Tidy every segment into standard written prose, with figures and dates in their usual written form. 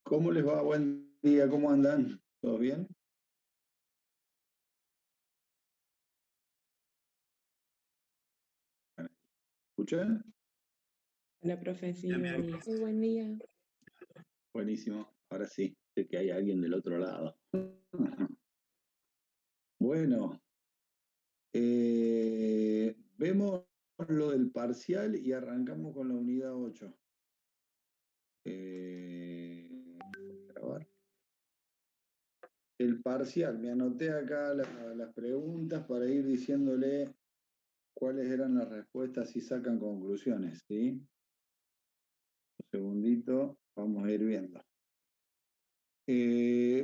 ¿Cómo les va? Buen día, ¿cómo andan? ¿Todo bien? ¿Escuchan? Hola, profe, sí, Bien, buen bien. día. Sí, buen día. Buenísimo. Ahora sí, sé que hay alguien del otro lado. Bueno, vemos lo del parcial y arrancamos con la unidad 8. Voy a grabar. El parcial, me anoté acá las preguntas para ir diciéndole cuáles eran las respuestas y sacan conclusiones, ¿sí? Un segundito, vamos a ir viendo.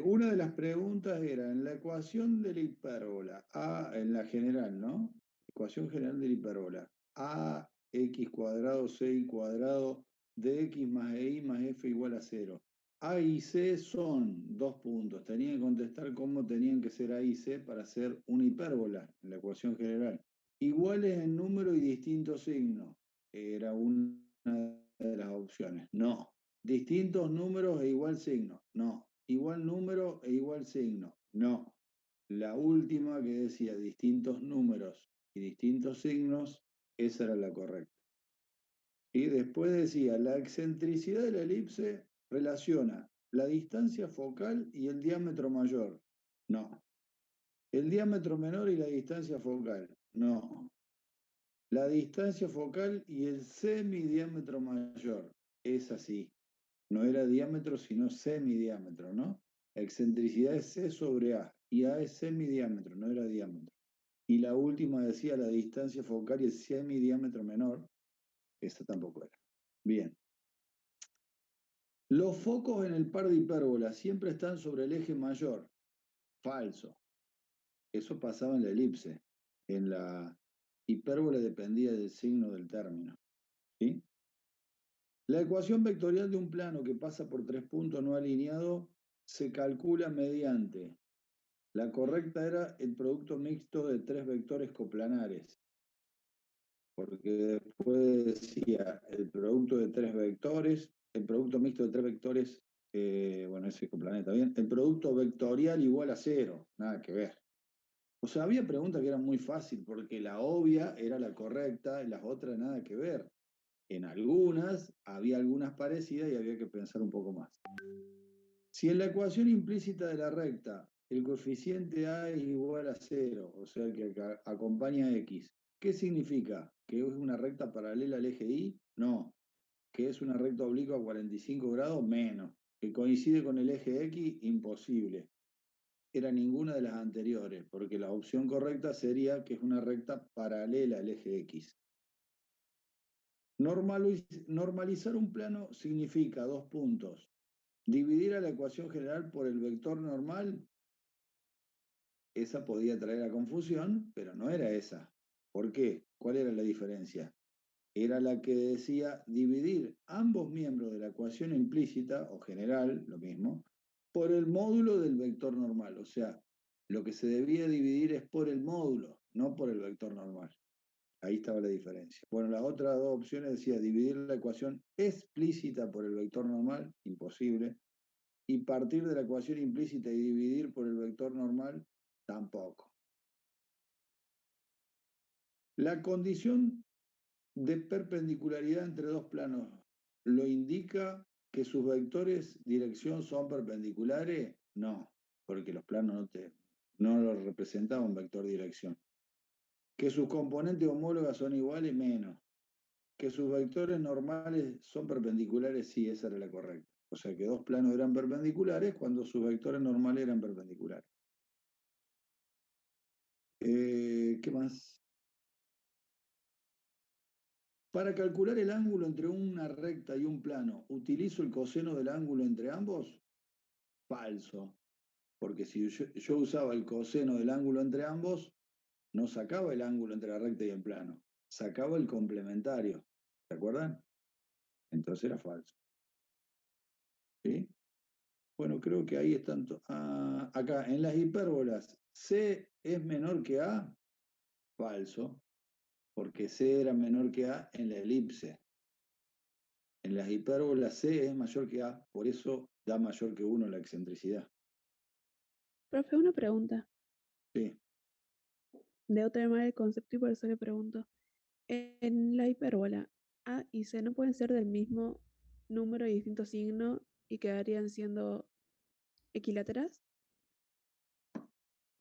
Una de las preguntas era, en la ecuación de la hipérbola, en la general, ¿no? Ecuación general de la hipérbola, ax cuadrado, c cuadrado de x más y más f igual a 0. A y C son 2 puntos. Tenían que contestar cómo tenían que ser A y C para hacer una hipérbola en la ecuación general. Iguales en número y distintos signos. Era una de las opciones. No. Distintos números e igual signo. No. Igual número e igual signo. No. La última que decía distintos números y distintos signos, esa era la correcta. Y después decía, la excentricidad de la elipse relaciona la distancia focal y el diámetro mayor. No. El diámetro menor y la distancia focal. No. La distancia focal y el semidiámetro mayor. Es así. No era diámetro, sino semidiámetro, ¿no? Excentricidad es C sobre A y A es semidiámetro, no era diámetro. Y la última decía la distancia focal y el semidiámetro menor. Esa tampoco era. Bien. Los focos en el par de hipérbolas siempre están sobre el eje mayor. Falso. Eso pasaba en la elipse. En la hipérbola dependía del signo del término. ¿Sí? La ecuación vectorial de un plano que pasa por 3 puntos no alineados se calcula mediante. La correcta era el producto mixto de 3 vectores coplanares. Porque después decía el producto de 3 vectores, el producto mixto de 3 vectores, bueno, ese coplaneta, bien, el producto vectorial igual a 0, nada que ver. O sea, había preguntas que eran muy fáciles, porque la obvia era la correcta y las otras nada que ver. En algunas había algunas parecidas y había que pensar un poco más. Si en la ecuación implícita de la recta el coeficiente A es igual a 0, o sea, el que acompaña a X, ¿qué significa? ¿Que es una recta paralela al eje Y? No. ¿Que es una recta oblicua a 45 grados? Menos. ¿Que coincide con el eje X? Imposible. Era ninguna de las anteriores, porque la opción correcta sería que es una recta paralela al eje X. Normalizar un plano significa 2 puntos. Dividir a la ecuación general por el vector normal, esa podía traer a confusión, pero no era esa. ¿Por qué? ¿Cuál era la diferencia? Era la que decía dividir ambos miembros de la ecuación implícita o general, lo mismo, por el módulo del vector normal. O sea, lo que se debía dividir es por el módulo, no por el vector normal. Ahí estaba la diferencia. Bueno, las otras dos opciones decía dividir la ecuación explícita por el vector normal, imposible, y partir de la ecuación implícita y dividir por el vector normal, tampoco. La condición de perpendicularidad entre dos planos lo indica que sus vectores dirección son perpendiculares. No, porque los planos no lo representaban vector dirección. Que sus componentes homólogas son iguales, menos. Que sus vectores normales son perpendiculares, sí, esa era la correcta. O sea que dos planos eran perpendiculares cuando sus vectores normales eran perpendiculares. ¿Qué más? Para calcular el ángulo entre una recta y un plano, ¿utilizo el coseno del ángulo entre ambos? Falso, porque si yo usaba el coseno del ángulo entre ambos, no sacaba el ángulo entre la recta y el plano, sacaba el complementario. ¿Se acuerdan? Entonces era falso. ¿Sí? Bueno, creo que ahí están. Acá, en las hipérbolas, C es menor que A, falso, porque C era menor que A en la elipse. En las hipérbolas C es mayor que A, por eso da mayor que 1 la excentricidad. Profe, una pregunta. Sí. Debo tener mal el concepto y por eso le pregunto. En la hipérbola, A y C no pueden ser del mismo número y distinto signo y quedarían siendo equiláteras.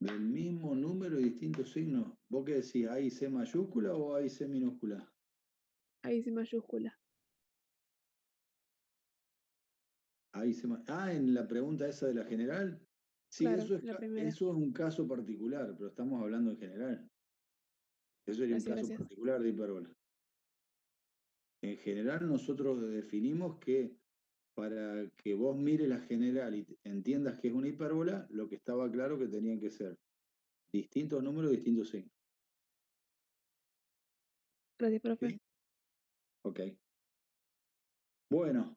Del mismo número y distintos signos. ¿Vos qué decís? ¿Hay C mayúscula o hay C minúscula? Ahí sí mayúscula. En la pregunta esa de la general. Sí, Claro, la primera. eso es un caso particular, pero estamos hablando en general. Eso sería un Gracias, caso gracias. particular de hipérbola. En general, nosotros definimos que para que vos mires la general y entiendas que es una hipérbola, lo que estaba claro que tenían que ser distintos números, distintos signos. Gracias, profe. ¿Sí? Ok. Bueno,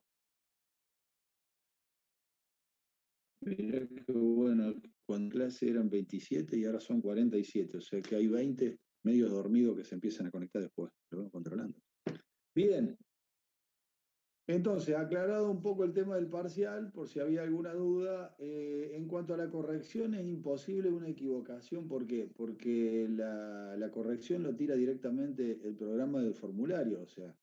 mirá que bueno, cuando en clase eran 27 y ahora son 47, o sea que hay 20 medios dormidos que se empiezan a conectar después, lo vamos controlando. Bien, entonces, aclarado un poco el tema del parcial, por si había alguna duda, en cuanto a la corrección es imposible una equivocación, ¿por qué? Porque la corrección lo tira directamente el programa del formulario, o sea,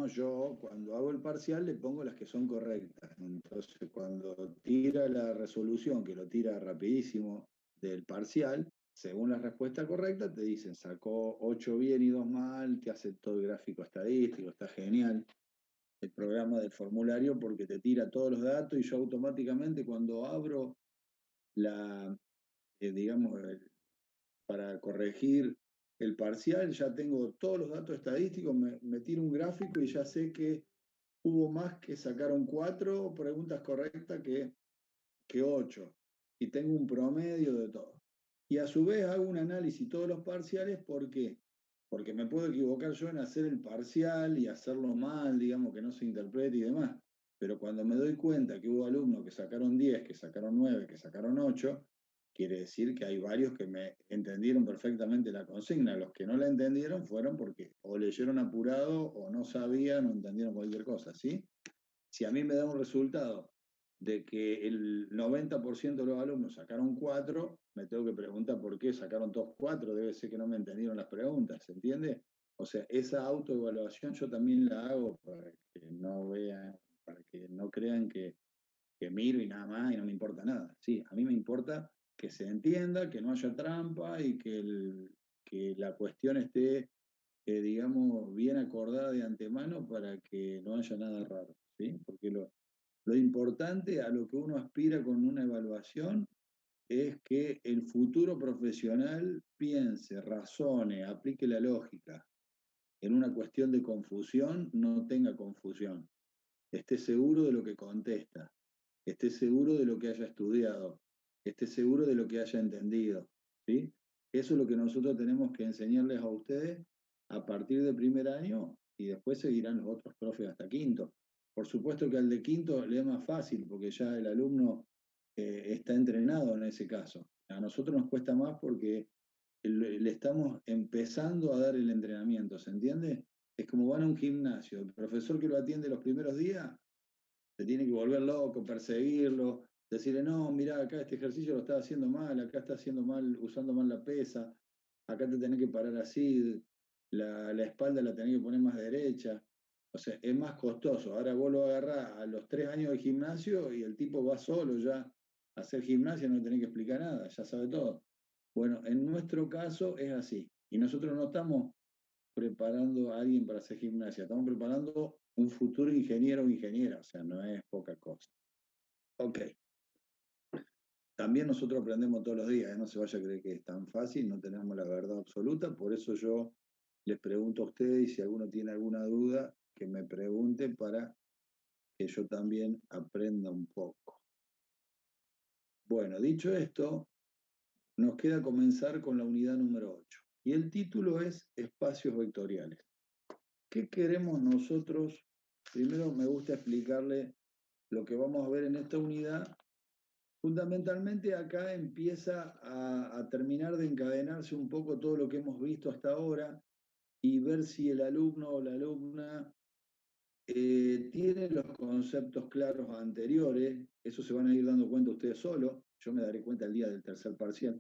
yo cuando hago el parcial le pongo las que son correctas. Entonces, cuando tira la resolución, que lo tira rapidísimo del parcial, según la respuesta correcta, te dicen, sacó 8 bien y 2 mal, te hace todo el gráfico estadístico, está genial el programa del formulario porque te tira todos los datos y yo automáticamente cuando abro la, digamos, para corregir el parcial, ya tengo todos los datos estadísticos, me tira un gráfico y ya sé que hubo más que sacaron 4 preguntas correctas que 8. Y tengo un promedio de todo. Y a su vez hago un análisis de todos los parciales, ¿por qué? Porque me puedo equivocar yo en hacer el parcial y hacerlo mal, digamos, que no se interprete y demás. Pero cuando me doy cuenta que hubo alumnos que sacaron 10, que sacaron 9, que sacaron 8, quiere decir que hay varios que me entendieron perfectamente la consigna. Los que no la entendieron fueron porque o leyeron apurado o no sabían o entendieron cualquier cosa, ¿sí? Si a mí me da un resultado de que el 90% de los alumnos sacaron 4, me tengo que preguntar por qué sacaron todos 4, debe ser que no me entendieron las preguntas, ¿se entiende? O sea, esa autoevaluación yo también la hago para que no vean, para que no crean que miro y nada más y no me importa nada. Sí, a mí me importa que se entienda, que no haya trampa y que la cuestión esté, digamos, bien acordada de antemano para que no haya nada raro, ¿sí? Porque lo importante a lo que uno aspira con una evaluación es que el futuro profesional piense, razone, aplique la lógica. En una cuestión de confusión, no tenga confusión. Esté seguro de lo que contesta, esté seguro de lo que haya estudiado, esté seguro de lo que haya entendido, ¿sí? Eso es lo que nosotros tenemos que enseñarles a ustedes a partir de primer año y después seguirán los otros profes hasta quinto. Por supuesto que al de quinto le es más fácil porque ya el alumno está entrenado en ese caso. A nosotros nos cuesta más porque le estamos empezando a dar el entrenamiento, ¿se entiende? Es como van a un gimnasio, el profesor que lo atiende los primeros días te tiene que volver loco, perseguirlo, decirle, no, mirá, acá este ejercicio lo estás haciendo mal, acá estás haciendo mal, usando mal la pesa, acá te tenés que parar así, la espalda la tenés que poner más derecha. O sea, es más costoso. Ahora vos lo agarrás a los 3 años de gimnasio y el tipo va solo ya a hacer gimnasia, no tenés que explicar nada, ya sabe todo. Bueno, en nuestro caso es así. Y nosotros no estamos preparando a alguien para hacer gimnasia, estamos preparando un futuro ingeniero o ingeniera, o sea, no es poca cosa. Ok, también nosotros aprendemos todos los días, ¿eh? No se vaya a creer que es tan fácil, no tenemos la verdad absoluta, por eso yo les pregunto a ustedes y si alguno tiene alguna duda, que me pregunte para que yo también aprenda un poco. Bueno, dicho esto, nos queda comenzar con la unidad número 8 y el título es Espacios vectoriales. ¿Qué queremos nosotros? Primero me gusta explicarle lo que vamos a ver en esta unidad. Fundamentalmente acá empieza a terminar de encadenarse un poco todo lo que hemos visto hasta ahora y ver si el alumno o la alumna tiene los conceptos claros anteriores. Eso se van a ir dando cuenta ustedes solos. Yo me daré cuenta el día del tercer parcial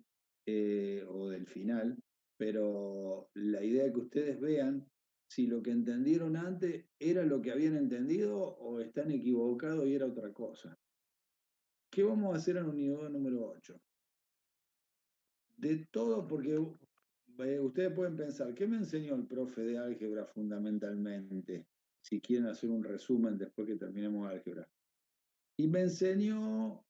o del final, pero la idea es que ustedes vean si lo que entendieron antes era lo que habían entendido o están equivocados y era otra cosa. ¿Qué vamos a hacer en unidad número 8? De todo, porque ustedes pueden pensar, ¿qué me enseñó el profe de álgebra fundamentalmente? Si quieren hacer un resumen después que terminemos álgebra. Y me enseñó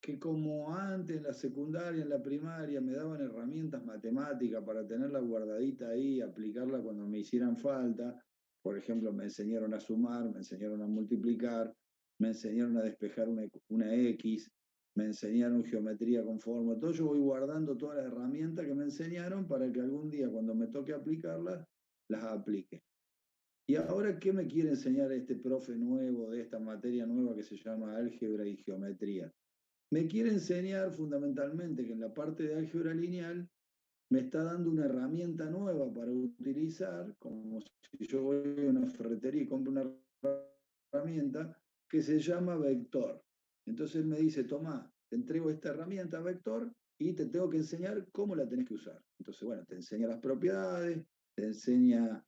que como antes en la secundaria, en la primaria, me daban herramientas matemáticas para tenerla guardadita ahí, aplicarla cuando me hicieran falta. Por ejemplo, me enseñaron a sumar, me enseñaron a multiplicar, me enseñaron a despejar una X, me enseñaron geometría con fórmula. Todo yo voy guardando todas las herramientas que me enseñaron para que algún día cuando me toque aplicarlas, las aplique. ¿Y ahora qué me quiere enseñar este profe nuevo de esta materia nueva que se llama álgebra y geometría? Me quiere enseñar fundamentalmente que en la parte de álgebra lineal me está dando una herramienta nueva para utilizar, como si yo voy a una ferretería y compro una herramienta que se llama vector. Entonces él me dice, tomá, te entrego esta herramienta vector y te tengo que enseñar cómo la tenés que usar. Entonces, bueno, te enseña las propiedades, te enseña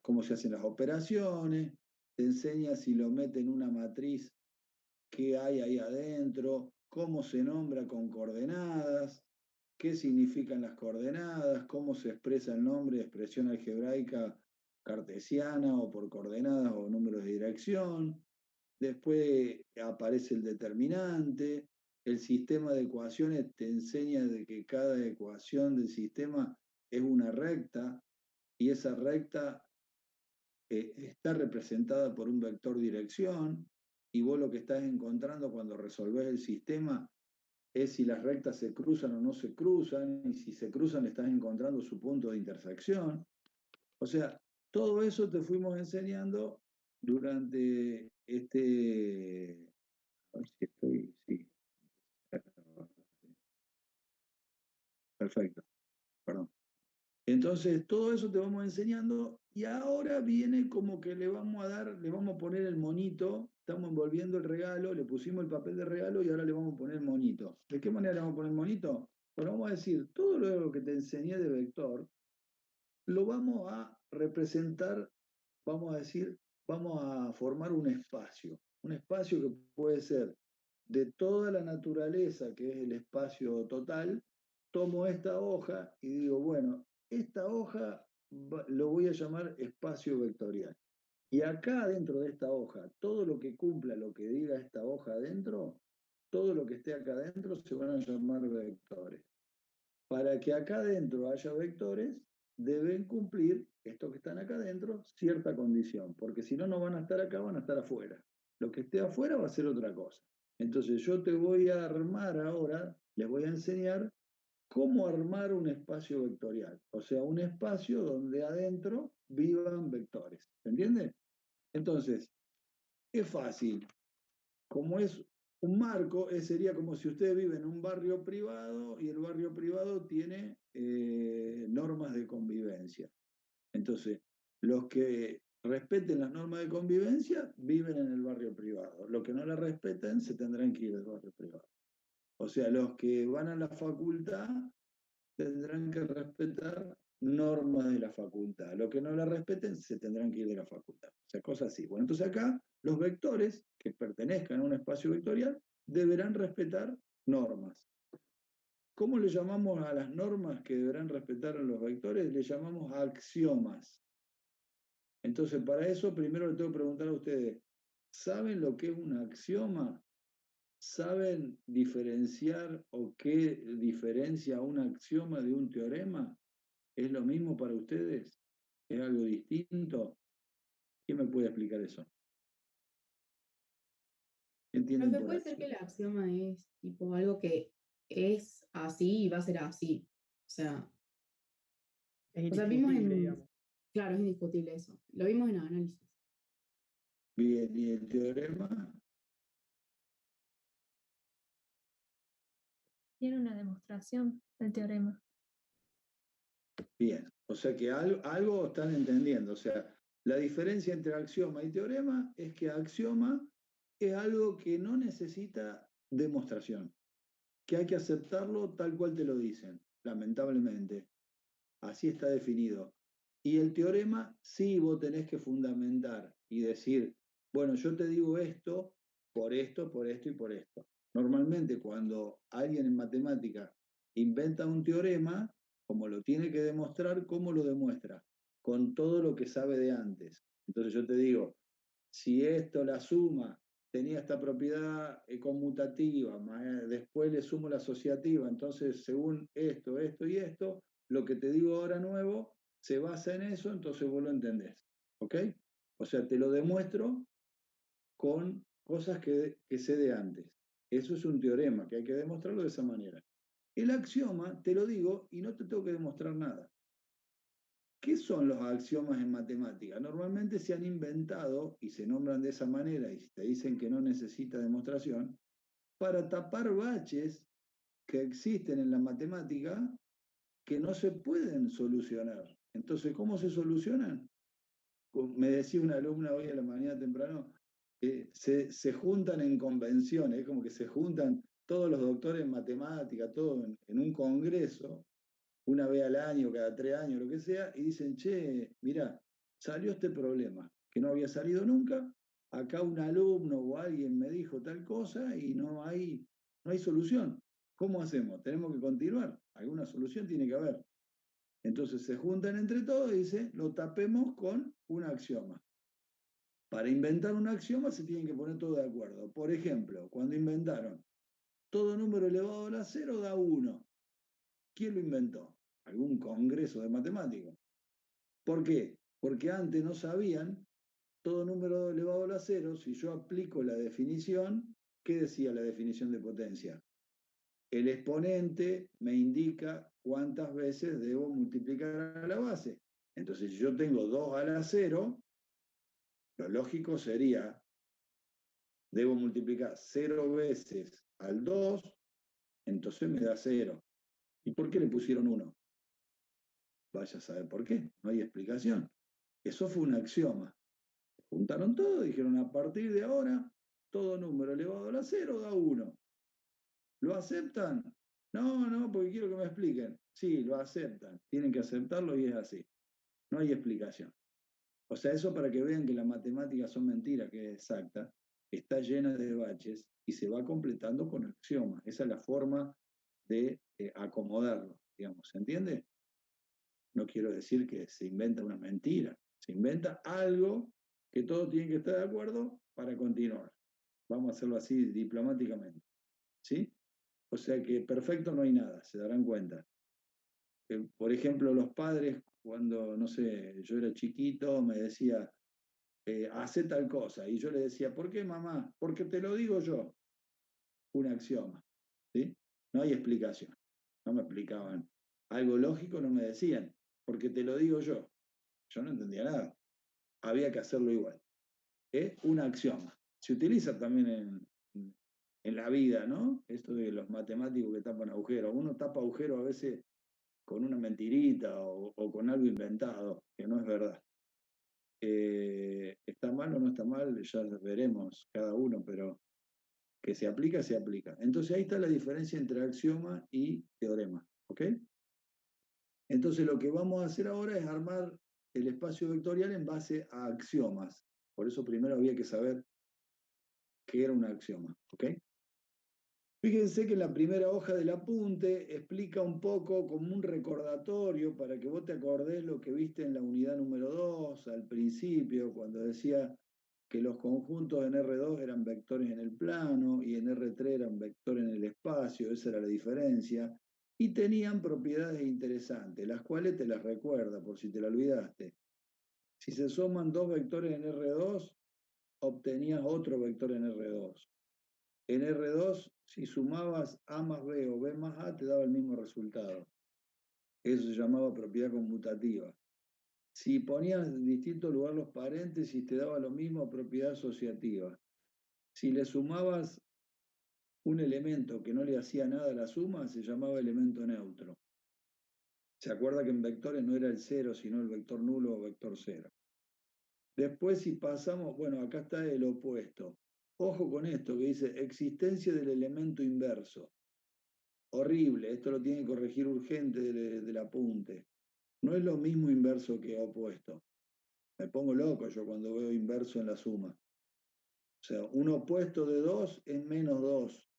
cómo se hacen las operaciones, te enseña si lo mete en una matriz, qué hay ahí adentro, cómo se nombra con coordenadas, qué significan las coordenadas, cómo se expresa el nombre de expresión algebraica cartesiana o por coordenadas o números de dirección. Después aparece el determinante. El sistema de ecuaciones te enseña de que cada ecuación del sistema es una recta y esa recta está representada por un vector dirección y vos lo que estás encontrando cuando resolvés el sistema es si las rectas se cruzan o no se cruzan, y si se cruzan estás encontrando su punto de intersección. O sea, todo eso te fuimos enseñando durante este... A ver si estoy... Sí, perfecto, perdón. Entonces, todo eso te vamos enseñando y ahora viene como que le vamos a dar, le vamos a poner el monito, estamos envolviendo el regalo, le pusimos el papel de regalo y ahora le vamos a poner el monito. ¿De qué manera le vamos a poner el monito? Bueno, vamos a decir, todo lo que te enseñé de vector, lo vamos a representar, vamos a decir, vamos a formar un espacio que puede ser de toda la naturaleza, que es el espacio total. Tomo esta hoja y digo, bueno, esta hoja lo voy a llamar espacio vectorial. Y acá dentro de esta hoja, todo lo que cumpla lo que diga esta hoja adentro, todo lo que esté acá adentro se van a llamar vectores. Para que acá adentro haya vectores, deben cumplir, estos que están acá adentro, cierta condición, porque si no, no van a estar acá, van a estar afuera. Lo que esté afuera va a ser otra cosa. Entonces yo te voy a armar ahora, les voy a enseñar cómo armar un espacio vectorial, o sea, un espacio donde adentro vivan vectores. ¿Se entiende? Entonces, es fácil. Como es un marco, sería como si usted vive en un barrio privado y el barrio privado tiene normas de convivencia. Entonces, los que respeten las normas de convivencia viven en el barrio privado. Los que no las respeten se tendrán que ir del barrio privado. O sea, los que van a la facultad tendrán que respetar normas de la facultad. Los que no la respeten se tendrán que ir de la facultad. O sea, cosas así. Bueno, entonces acá los vectores que pertenezcan a un espacio vectorial deberán respetar normas. ¿Cómo le llamamos a las normas que deberán respetar los vectores? Le llamamos axiomas. Entonces, para eso primero le tengo que preguntar a ustedes, ¿saben lo que es un axioma? ¿Saben diferenciar o qué diferencia un axioma de un teorema? ¿Es lo mismo para ustedes? ¿Es algo distinto? ¿Quién me puede explicar eso? ¿Qué entienden Profe, por puede ser que el axioma? axioma es tipo algo que es así y va a ser así. Es O sea, vimos indiscutible, en, digamos. claro, es indiscutible eso. Lo vimos en análisis. Bien, ¿y el teorema? Tiene una demostración el teorema. Bien, o sea que algo están entendiendo. O sea, la diferencia entre axioma y teorema es que axioma es algo que no necesita demostración, que hay que aceptarlo tal cual te lo dicen, lamentablemente. Así está definido. Y el teorema sí vos tenés que fundamentar y decir, bueno, yo te digo esto, por esto, por esto y por esto. Normalmente cuando alguien en matemática inventa un teorema, como lo tiene que demostrar, ¿cómo lo demuestra? Con todo lo que sabe de antes. Entonces yo te digo, si esto, la suma, tenía esta propiedad conmutativa, después le sumo la asociativa, entonces según esto, esto y esto, lo que te digo ahora nuevo se basa en eso, entonces vos lo entendés. ¿Ok? O sea, te lo demuestro con cosas que sé de antes. Eso es un teorema, que hay que demostrarlo de esa manera. El axioma, te lo digo y no te tengo que demostrar nada. ¿qué son los axiomas en matemática? Normalmente se han inventado y se nombran de esa manera y te dicen que no necesita demostración para tapar baches que existen en la matemática que no se pueden solucionar. Entonces, ¿cómo se solucionan? Me decía una alumna hoy a la mañana temprano, se juntan en convenciones, como que se juntan todos los doctores en matemática, todos en un congreso, una vez al año, cada 3 años, lo que sea, y dicen, che, mira, salió este problema, que no había salido nunca, acá un alumno o alguien me dijo tal cosa y no hay solución. ¿Cómo hacemos? Tenemos que continuar, alguna solución tiene que haber. Entonces se juntan entre todos y dicen, lo tapemos con un axioma. Para inventar un axioma se tienen que poner todos de acuerdo. Por ejemplo, cuando inventaron todo número elevado a la 0 da 1. ¿Quién lo inventó? Algún congreso de matemáticos. ¿Por qué? Porque antes no sabían todo número elevado a la 0, si yo aplico la definición, ¿qué decía la definición de potencia? El exponente me indica cuántas veces debo multiplicar a la base. Entonces, si yo tengo 2 a la 0, lo lógico sería, debo multiplicar 0 veces al 2, entonces me da 0. ¿Y por qué le pusieron 1? Vaya a saber por qué, no hay explicación. Eso fue un axioma. Juntaron todo y dijeron, a partir de ahora, todo número elevado a la 0 da 1. ¿Lo aceptan? No, porque quiero que me expliquen. Sí, lo aceptan. Tienen que aceptarlo y es así. No hay explicación. O sea, eso para que vean que las matemáticas son mentiras, que es exacta, está llena de baches y se va completando con axiomas. Esa es la forma de acomodarlo, digamos. ¿Se entiende? No quiero decir que se inventa una mentira. Se inventa algo que todos tienen que estar de acuerdo para continuar. Vamos a hacerlo así diplomáticamente. ¿Sí? O sea que perfecto no hay nada, se darán cuenta. Por ejemplo, los padres, cuando, no sé, yo era chiquito, me decía, hace tal cosa. Y yo le decía, ¿por qué, mamá? Porque te lo digo yo. Un axioma. ¿Sí? No hay explicación. No me explicaban. Algo lógico no me decían, porque te lo digo yo. Yo no entendía nada. Había que hacerlo igual. Es un axioma. Se utiliza también en la vida, ¿no? Esto de los matemáticos que tapan agujeros. Uno tapa agujeros a veces con una mentirita o con algo inventado, que no es verdad. ¿Está mal o no está mal? Ya veremos cada uno, pero que se aplica, se aplica. Entonces ahí está la diferencia entre axioma y teorema, ¿ok? Entonces lo que vamos a hacer ahora es armar el espacio vectorial en base a axiomas. Por eso primero había que saber qué era un axioma, ¿ok? Fíjense que en la primera hoja del apunte explica un poco como un recordatorio para que vos te acordés lo que viste en la unidad número 2 al principio, cuando decía que los conjuntos en R2 eran vectores en el plano y en R3 eran vectores en el espacio, esa era la diferencia, y tenían propiedades interesantes, las cuales te las recuerda por si te la olvidaste. Si se suman dos vectores en R2, obtenías otro vector en R2. En R2, si sumabas A más B o B más A, te daba el mismo resultado. Eso se llamaba propiedad conmutativa. Si ponías en distinto lugar los paréntesis, te daba lo mismo, propiedad asociativa. Si le sumabas un elemento que no le hacía nada a la suma, se llamaba elemento neutro. ¿Se acuerda que en vectores no era el cero, sino el vector nulo o vector cero? Después, si pasamos, bueno, acá está el opuesto. Ojo con esto que dice existencia del elemento inverso. Horrible, esto lo tiene que corregir urgente del apunte. No es lo mismo inverso que opuesto. Me pongo loco yo cuando veo inverso en la suma. O sea, un opuesto de 2 es menos 2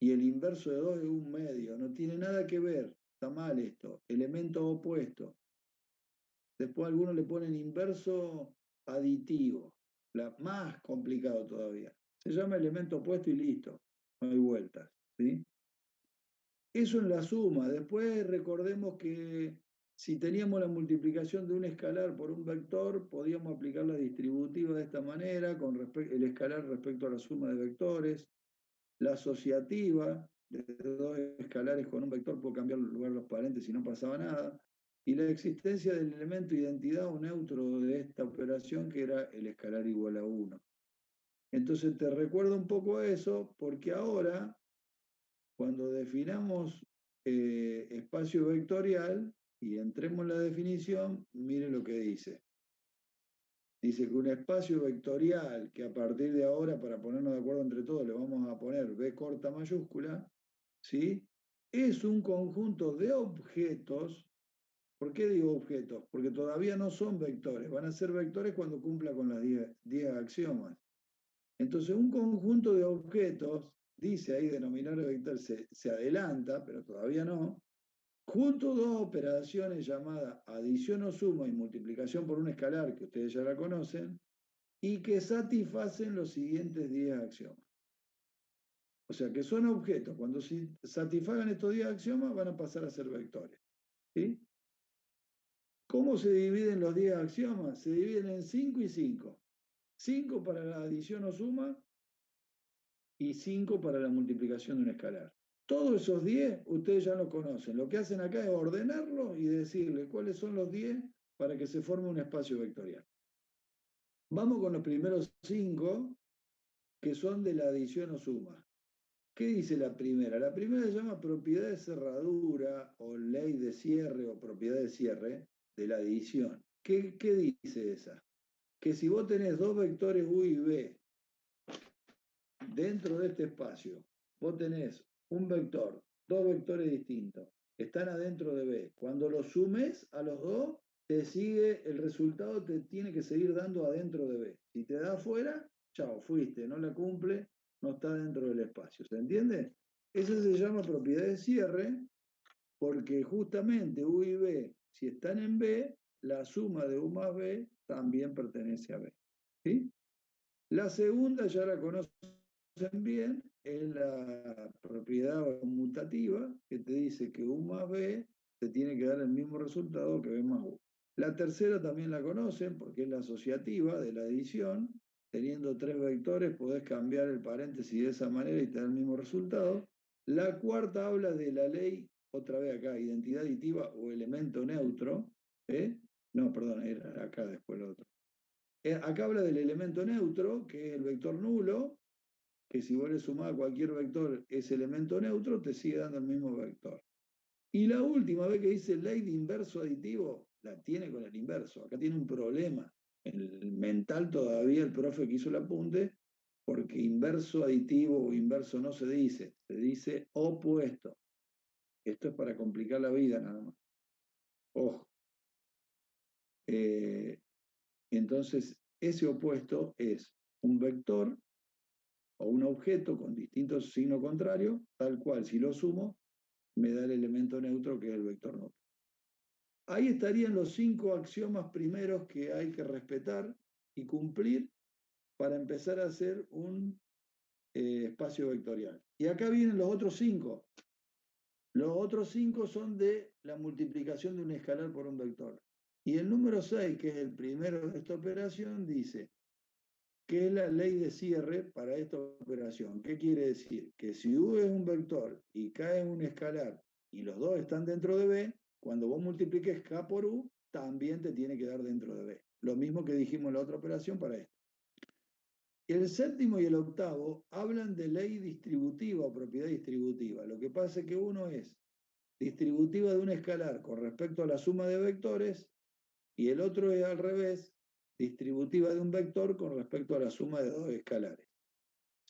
y el inverso de 2 es un medio. No tiene nada que ver. Está mal esto. Elemento opuesto. Después algunos le ponen inverso aditivo. Más complicado todavía. Se llama elemento opuesto y listo. No hay vueltas. ¿Sí? Eso en la suma. Después recordemos que si teníamos la multiplicación de un escalar por un vector, podíamos aplicar la distributiva de esta manera, con el escalar respecto a la suma de vectores. La asociativa, de dos escalares con un vector, puedo cambiar el lugar de los paréntesis y no pasaba nada. y la existencia del elemento identidad o neutro de esta operación, que era el escalar igual a 1. Entonces te recuerdo un poco eso, porque ahora, cuando definamos espacio vectorial y entremos en la definición, mire lo que dice. Dice que un espacio vectorial, que a partir de ahora, para ponernos de acuerdo entre todos, le vamos a poner B corta mayúscula, ¿sí? Es un conjunto de objetos. ¿Por qué digo objetos? Porque todavía no son vectores. Van a ser vectores cuando cumpla con las 10 axiomas. Entonces, un conjunto de objetos, dice ahí denominador vector, se adelanta, pero todavía no, junto dos operaciones llamadas adición o suma y multiplicación por un escalar, que ustedes ya la conocen, y que satisfacen los siguientes 10 axiomas. O sea, que son objetos. Cuando satisfagan estos 10 axiomas, van a pasar a ser vectores. ¿Sí? ¿Cómo se dividen los 10 axiomas? Se dividen en 5 y 5. 5 para la adición o suma y 5 para la multiplicación de un escalar. Todos esos 10 ustedes ya lo conocen. Lo que hacen acá es ordenarlos y decirles cuáles son los 10 para que se forme un espacio vectorial. Vamos con los primeros 5, que son de la adición o suma. ¿Qué dice la primera? La primera se llama propiedad de cerradura o ley de cierre o propiedad de cierre de la adición. ¿Qué dice esa? Que si vos tenés dos vectores U y B dentro de este espacio, vos tenés un vector, dos vectores distintos, están adentro de B. Cuando los sumes a los dos, te sigue, el resultado te tiene que seguir dando adentro de B. Si te da afuera, chao, fuiste, no la cumple, no está dentro del espacio. ¿Se entiende? Eso se llama propiedad de cierre, porque justamente U y B, si están en B, la suma de U más B también pertenece a B. ¿Sí? La segunda ya la conocen bien, es la propiedad conmutativa, que te dice que U más B te tiene que dar el mismo resultado que B más U. La tercera también la conocen porque es la asociativa de la adición. Teniendo tres vectores podés cambiar el paréntesis de esa manera y te da el mismo resultado. La cuarta habla de la ley, otra vez acá, identidad aditiva o elemento neutro. No, perdón, era acá después lo otro. Acá habla del elemento neutro, que es el vector nulo, que si vos le sumás a cualquier vector ese elemento neutro, te sigue dando el mismo vector. Y la última vez que dice ley de inverso aditivo, la tiene con el inverso. Acá tiene un problema. En el mental todavía el profe que hizo el apunte, porque inverso aditivo o inverso no se dice opuesto. Esto es para complicar la vida nada más. Ojo. Entonces, ese opuesto es un vector o un objeto con distintos signos contrarios, tal cual si lo sumo, me da el elemento neutro que es el vector neutro. Ahí estarían los 5 axiomas primeros que hay que respetar y cumplir para empezar a hacer un espacio vectorial. Y acá vienen los otros 5. Los otros 5 son de la multiplicación de un escalar por un vector. Y el número 6, que es el primero de esta operación, dice que es la ley de cierre para esta operación. ¿Qué quiere decir? Que si U es un vector y K es un escalar y los dos están dentro de B, cuando vos multipliques K por U, también te tiene que dar dentro de B. Lo mismo que dijimos en la otra operación para esto. El séptimo y el octavo hablan de ley distributiva o propiedad distributiva. Lo que pasa es que uno es distributiva de un escalar con respecto a la suma de vectores y el otro es al revés, distributiva de un vector con respecto a la suma de dos escalares.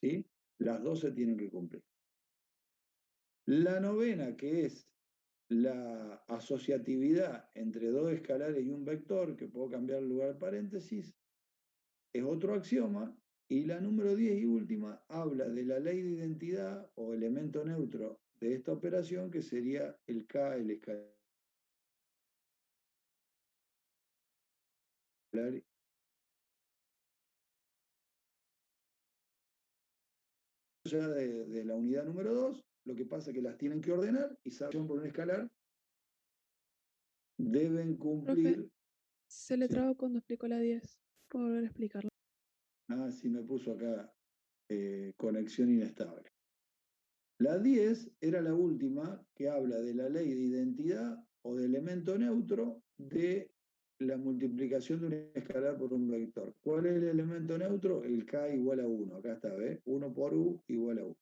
¿Sí? Las dos se tienen que cumplir. La novena, que es la asociatividad entre dos escalares y un vector, que puedo cambiar el lugar de paréntesis, es otro axioma. Y la número 10 y última habla de la ley de identidad o elemento neutro de esta operación, que sería el K, el escalar ya de la unidad número 2, lo que pasa es que las tienen que ordenar y saben por un escalar, deben cumplir. Profe, se le trabó cuando explicó la 10. ¿Puedo volver a explicarlo? Ah, sí, me puso acá conexión inestable. La 10 era la última, que habla de la ley de identidad o de elemento neutro de la multiplicación de un escalar por un vector. ¿Cuál es el elemento neutro? El k igual a 1. Acá está, ¿ves? 1 por u igual a u.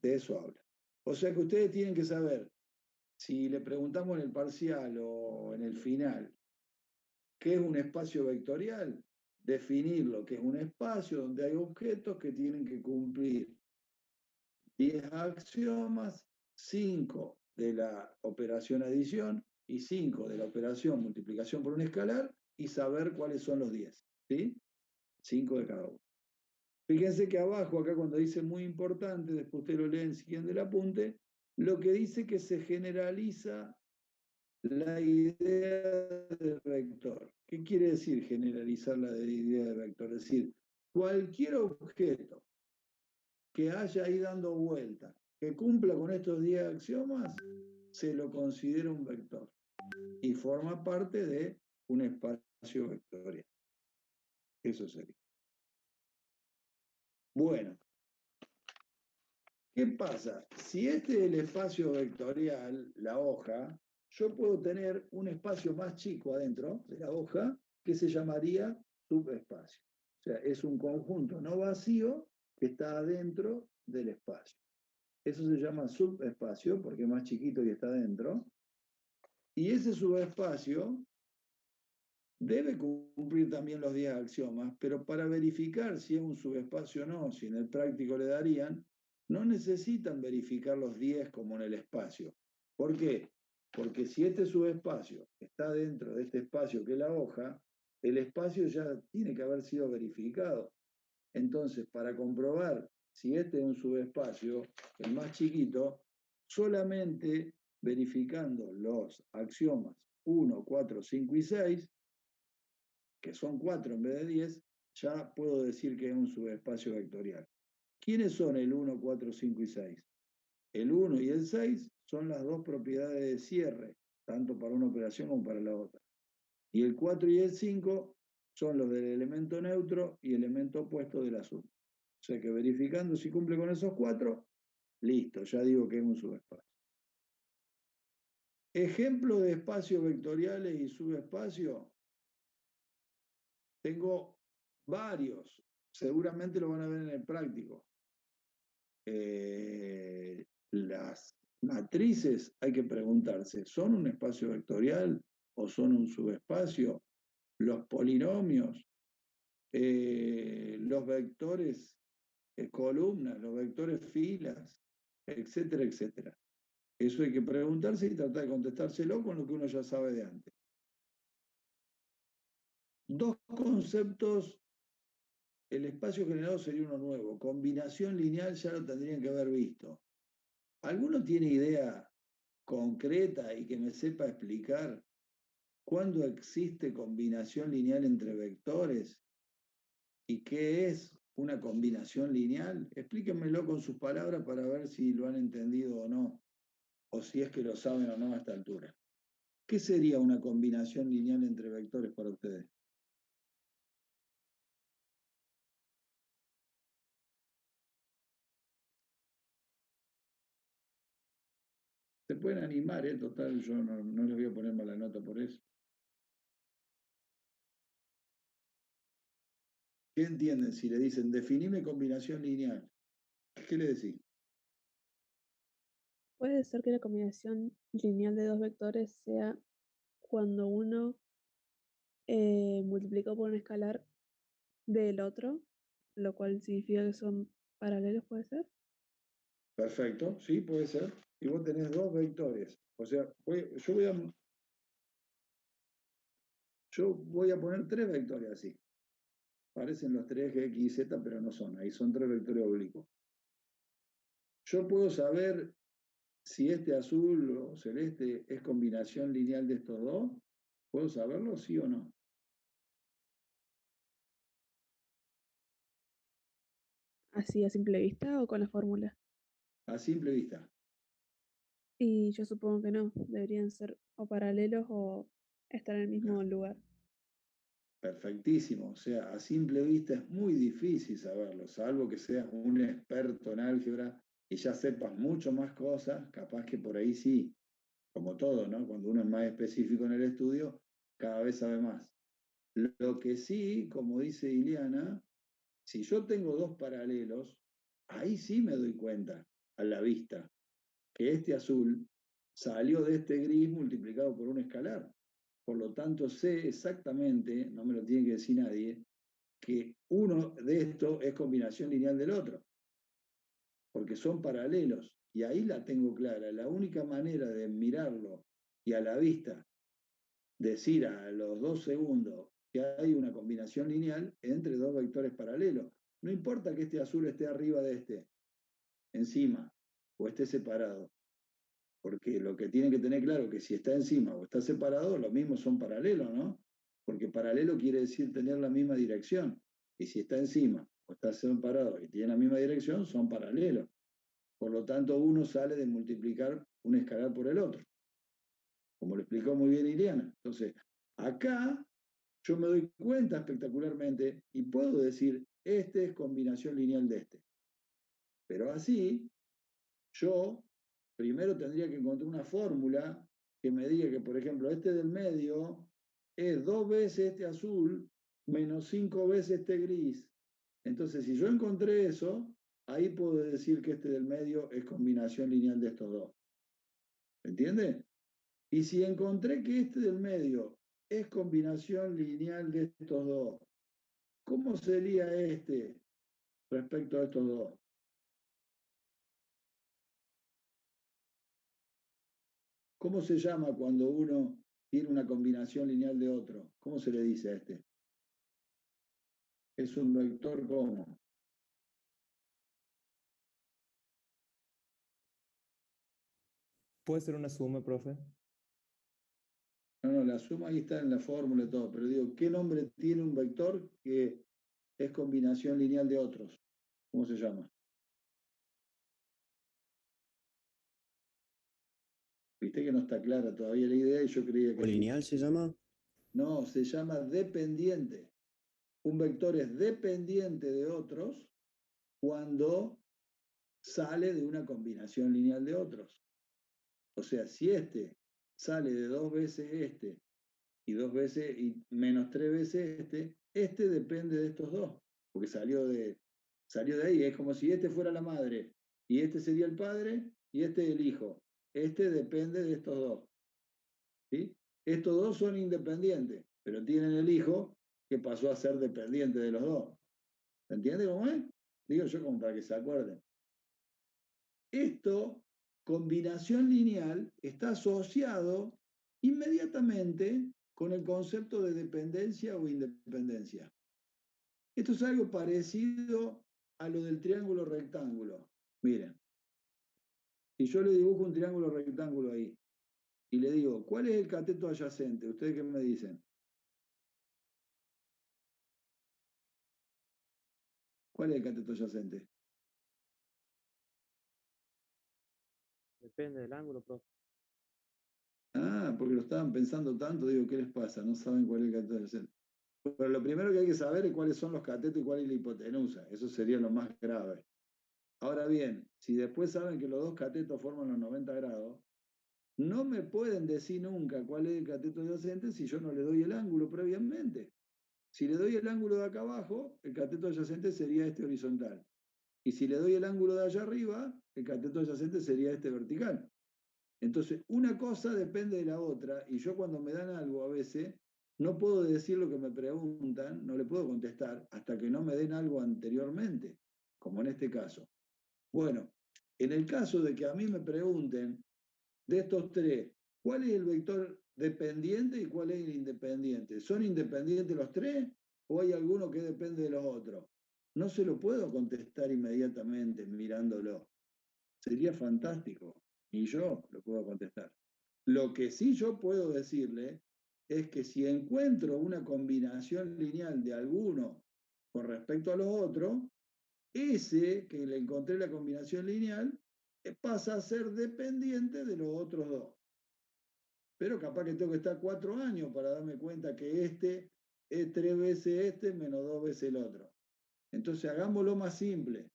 De eso habla. O sea que ustedes tienen que saber, si le preguntamos en el parcial o en el final, ¿qué es un espacio vectorial? Definirlo, que es un espacio donde hay objetos que tienen que cumplir 10 axiomas, 5 de la operación adición y 5 de la operación multiplicación por un escalar y saber cuáles son los 10, ¿sí? 5 de cada uno. Fíjense que abajo, acá cuando dice muy importante, después ustedes lo leen siguiendo el apunte, lo que dice que se generaliza la idea de vector. ¿Qué quiere decir generalizar la idea de vector? Es decir, cualquier objeto que haya ahí dando vuelta, que cumpla con estos 10 axiomas, se lo considera un vector y forma parte de un espacio vectorial. Eso sería. Bueno, ¿qué pasa? Si este es el espacio vectorial, la hoja, yo puedo tener un espacio más chico adentro de la hoja que se llamaría subespacio. O sea, es un conjunto no vacío que está adentro del espacio. Eso se llama subespacio porque es más chiquito y está adentro. Y ese subespacio debe cumplir también los 10 axiomas, pero para verificar si es un subespacio o no, si en el práctico le darían, no necesitan verificar los 10 como en el espacio. ¿Por qué? Porque si este subespacio está dentro de este espacio que es la hoja, el espacio ya tiene que haber sido verificado. Entonces, para comprobar si este es un subespacio, el más chiquito, solamente verificando los axiomas 1, 4, 5 y 6, que son 4 en vez de 10, ya puedo decir que es un subespacio vectorial. ¿Quiénes son el 1, 4, 5 y 6? El 1 y el 6 son las dos propiedades de cierre, tanto para una operación como para la otra. Y el 4 y el 5 son los del elemento neutro y elemento opuesto de la suma. O sea que verificando si cumple con esos 4, listo, ya digo que es un subespacio. Ejemplo de espacios vectoriales y subespacios. Tengo varios, seguramente lo van a ver en el práctico. Las matrices hay que preguntarse, ¿son un espacio vectorial o son un subespacio? Los polinomios, los vectores columnas, los vectores filas, etcétera, etcétera. Eso hay que preguntarse y tratar de contestárselo con lo que uno ya sabe de antes. Dos conceptos. El espacio generado sería uno nuevo. Combinación lineal ya lo tendrían que haber visto. ¿Alguno tiene idea concreta y que me sepa explicar cuándo existe combinación lineal entre vectores? ¿Y qué es una combinación lineal? Explíquenmelo con sus palabras para ver si lo han entendido o no, o si es que lo saben o no a esta altura. ¿Qué sería una combinación lineal entre vectores para ustedes? Se pueden animar, total, yo no les voy a poner mala nota por eso. ¿Qué entienden si le dicen, definime combinación lineal? ¿Qué le decís? Puede ser que la combinación lineal de dos vectores sea cuando uno multiplica por un escalar del otro, lo cual significa que son paralelos, ¿puede ser? Perfecto, sí, puede ser. Y vos tenés dos vectores. O sea, yo voy a poner tres vectores así. Parecen los tres ejes X y Z, pero no son. Ahí son tres vectores oblicuos. Yo puedo saber si este azul o celeste es combinación lineal de estos dos. ¿Puedo saberlo, sí o no? Así a simple vista o con la fórmula. A simple vista. Y yo supongo que no, deberían ser o paralelos o estar en el mismo lugar. Perfectísimo. O sea, a simple vista es muy difícil saberlo, salvo que seas un experto en álgebra y ya sepas mucho más cosas, capaz que por ahí sí. como todo, ¿no? Cuando uno es más específico en el estudio, cada vez sabe más. Lo que sí, como dice Ileana, si yo tengo dos paralelos, ahí sí me doy cuenta a la vista que este azul salió de este gris multiplicado por un escalar. Por lo tanto, sé exactamente, no me lo tiene que decir nadie, que uno de estos es combinación lineal del otro, porque son paralelos. Y ahí la tengo clara. La única manera de mirarlo y a la vista decir a los 2 segundos que hay una combinación lineal entre dos vectores paralelos. No importa que este azul esté arriba de este, encima, o esté separado. Porque lo que tienen que tener claro es que si está encima o está separado, lo mismo son paralelos, ¿no? Porque paralelo quiere decir tener la misma dirección. Y si está encima o está separado y tiene la misma dirección, son paralelos. Por lo tanto, uno sale de multiplicar un escalar por el otro. Como lo explicó muy bien Ileana. Entonces, acá yo me doy cuenta espectacularmente y puedo decir, este es combinación lineal de este. Pero así, yo primero tendría que encontrar una fórmula que me diga que, por ejemplo, este del medio es 2 veces este azul menos 5 veces este gris. Entonces, si yo encontré eso, ahí puedo decir que este del medio es combinación lineal de estos dos. ¿Entiende? Y si encontré que este del medio es combinación lineal de estos dos, ¿cómo sería este respecto a estos dos? ¿Cómo se llama cuando uno tiene una combinación lineal de otro? ¿Cómo se le dice a este? Es un vector ¿cómo? ¿Puede ser una suma, profe? No, la suma ahí está en la fórmula y todo, pero digo, ¿qué nombre tiene un vector que es combinación lineal de otros? ¿Cómo se llama? Viste que no está clara todavía la idea y yo creía que sí. ¿Polineal se llama? No, se llama dependiente. Un vector es dependiente de otros cuando sale de una combinación lineal de otros. O sea, si este sale de 2 veces este y 2 veces y menos 3 veces este depende de estos dos, porque salió de ahí. Es como si este fuera la madre y este sería el padre y este el hijo. Este depende de estos dos. ¿Sí? Estos dos son independientes, pero tienen el hijo que pasó a ser dependiente de los dos. ¿Se entiende cómo es? Digo yo como para que se acuerden. Esto, combinación lineal, está asociado inmediatamente con el concepto de dependencia o independencia. Esto es algo parecido a lo del triángulo rectángulo. Miren, si yo le dibujo un triángulo rectángulo ahí y le digo, ¿cuál es el cateto adyacente? ¿Ustedes qué me dicen? ¿Cuál es el cateto adyacente? Depende del ángulo, profe. Ah, porque lo estaban pensando tanto, digo, ¿qué les pasa? No saben cuál es el cateto adyacente. Pero lo primero que hay que saber es cuáles son los catetos y cuál es la hipotenusa. Eso sería lo más grave. Ahora bien, si después saben que los dos catetos forman los 90 grados, no me pueden decir nunca cuál es el cateto adyacente si yo no le doy el ángulo previamente. Si le doy el ángulo de acá abajo, el cateto adyacente sería este horizontal. Y si le doy el ángulo de allá arriba, el cateto adyacente sería este vertical. Entonces, una cosa depende de la otra, y yo cuando me dan algo a veces, no puedo decir lo que me preguntan, no le puedo contestar hasta que no me den algo anteriormente, como en este caso. Bueno, en el caso de que a mí me pregunten de estos tres, ¿cuál es el vector dependiente y cuál es el independiente? ¿Son independientes los tres o hay alguno que depende de los otros? No se lo puedo contestar inmediatamente mirándolo. Sería fantástico y yo lo puedo contestar. Lo que sí yo puedo decirle es que si encuentro una combinación lineal de alguno con respecto a los otros, ese que le encontré la combinación lineal pasa a ser dependiente de los otros dos. Pero capaz que tengo que estar 4 años para darme cuenta que este es 3 veces este menos 2 veces el otro. Entonces hagámoslo más simple.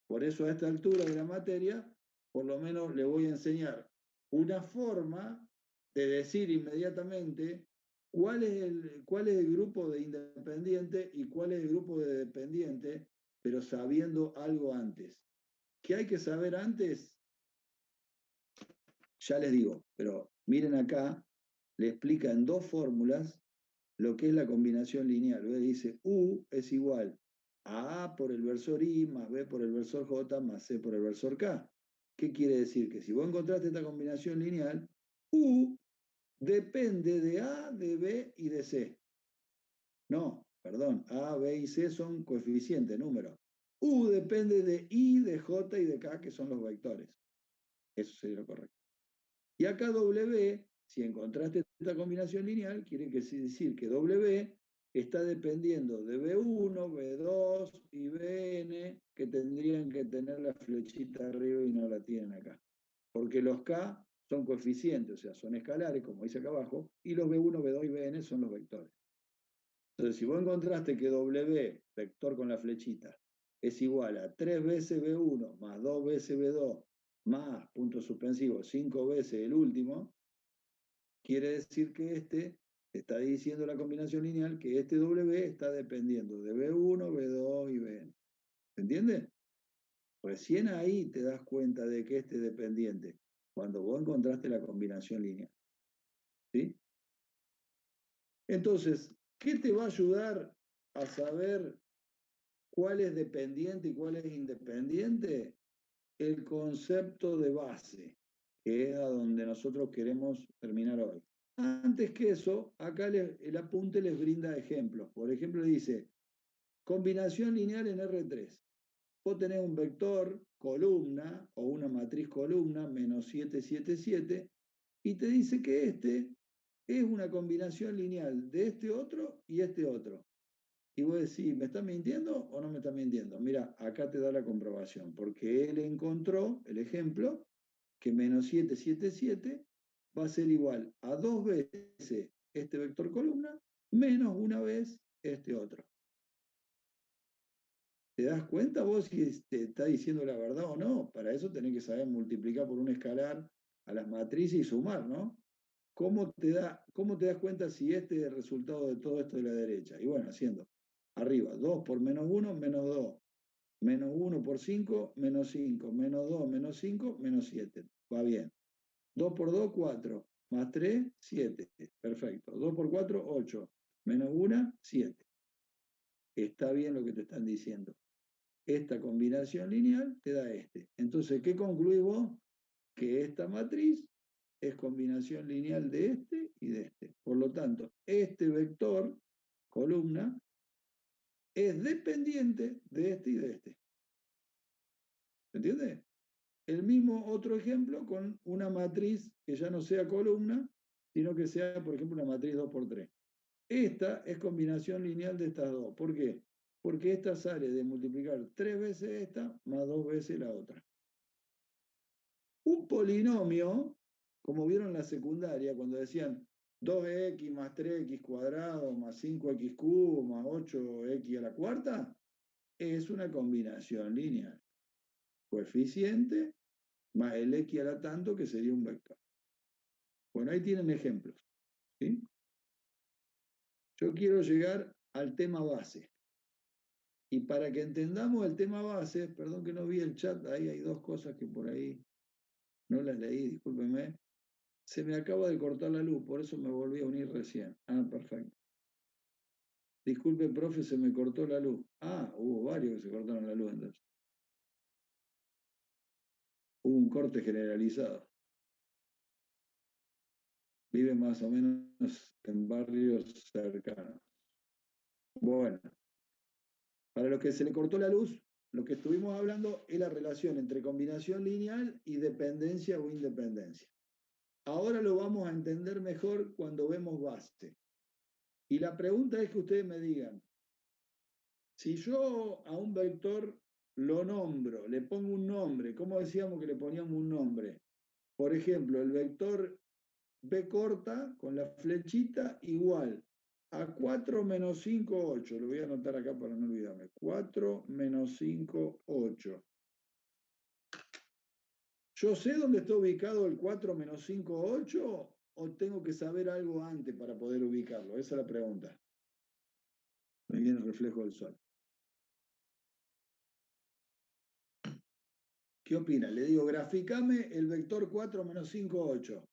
Por eso a esta altura de la materia, por lo menos le voy a enseñar una forma de decir inmediatamente cuál es el grupo de independiente y cuál es el grupo de dependiente, pero sabiendo algo antes. ¿Qué hay que saber antes? Ya les digo, pero miren acá, le explica en dos fórmulas lo que es la combinación lineal. ¿Ve? Dice U es igual a A por el versor I más B por el versor J más C por el versor K. ¿Qué quiere decir? Que si vos encontraste esta combinación lineal, U depende de A, de B y de C. No, perdón, A, B y C son coeficientes, números. U depende de I, de J y de K, que son los vectores. Eso sería lo correcto. Y acá W, si encontraste esta combinación lineal, quiere decir que W está dependiendo de B1, B2 y Bn, que tendrían que tener la flechita arriba y no la tienen acá. Porque los K son coeficientes, o sea, son escalares, como dice acá abajo, y los B1, B2 y Bn son los vectores. Entonces, si vos encontraste que W, vector con la flechita, es igual a 3 veces B1 más 2 veces B2 más, punto suspensivo, 5 veces el último, quiere decir que está diciendo la combinación lineal que este W está dependiendo de B1, B2 y Bn. ¿Se entiende? Recién ahí te das cuenta de que este es dependiente, cuando vos encontraste la combinación lineal. ¿Sí? Entonces, ¿qué te va a ayudar a saber cuál es dependiente y cuál es independiente? El concepto de base, que es a donde nosotros queremos terminar hoy. Antes que eso, acá el apunte les brinda ejemplos. Por ejemplo, dice, combinación lineal en R3. Vos tenés un vector columna o una matriz columna, menos 7, 7, 7, y te dice que este es una combinación lineal de este otro y este otro. Y vos decís, ¿me está mintiendo o no me está mintiendo? Mira, acá te da la comprobación, porque él encontró el ejemplo que menos 7, 7, 7 va a ser igual a 2 veces este vector columna menos una vez este otro. ¿Te das cuenta vos si te está diciendo la verdad o no? Para eso tenés que saber multiplicar por un escalar a las matrices y sumar, ¿no? ¿Cómo te das cuenta si este es el resultado de todo esto de la derecha? Y bueno, haciendo arriba, 2 por menos 1, menos 2. Menos 1 por 5, menos 5. Menos 2, menos 5, menos 7. Va bien. 2 por 2, 4. Más 3, 7. Perfecto. 2 por 4, 8. Menos 1, 7. Está bien lo que te están diciendo. Esta combinación lineal te da este. Entonces, ¿qué concluís vos? Que esta matriz es combinación lineal de este y de este. Por lo tanto, este vector, columna, es dependiente de este y de este. ¿Se entiende? El mismo otro ejemplo con una matriz que ya no sea columna, sino que sea, por ejemplo, una matriz 2×3. Esta es combinación lineal de estas dos. ¿Por qué? Porque esta sale de multiplicar 3 veces esta más 2 veces la otra. Un polinomio, como vieron en la secundaria, cuando decían 2x más 3x cuadrado más 5x cubo más 8x a la cuarta, es una combinación lineal. Coeficiente más el x a la tanto, que sería un vector. Bueno, ahí tienen ejemplos. ¿Sí? Yo quiero llegar al tema base. Y para que entendamos el tema base, perdón que no vi el chat, ahí hay dos cosas que por ahí no las leí, discúlpenme. Se me acaba de cortar la luz, por eso me volví a unir recién. Ah, perfecto. Disculpe, profe, se me cortó la luz. Ah, hubo varios que se cortaron la luz entonces. Hubo un corte generalizado. Vive más o menos en barrios cercanos. Bueno, para los que se le cortó la luz, lo que estuvimos hablando es la relación entre combinación lineal y dependencia o independencia. Ahora lo vamos a entender mejor cuando vemos base. Y la pregunta es que ustedes me digan, si yo a un vector lo nombro, le pongo un nombre, ¿cómo decíamos que le poníamos un nombre? Por ejemplo, el vector B corta con la flechita igual a 4 menos 5, 8. Lo voy a anotar acá para no olvidarme. 4 menos 5, 8. ¿Yo sé dónde está ubicado el 4 menos 5, 8? ¿O tengo que saber algo antes para poder ubicarlo? Esa es la pregunta. Me viene el reflejo del sol. ¿Qué opina? Le digo, graficame el vector 4 menos 5, 8.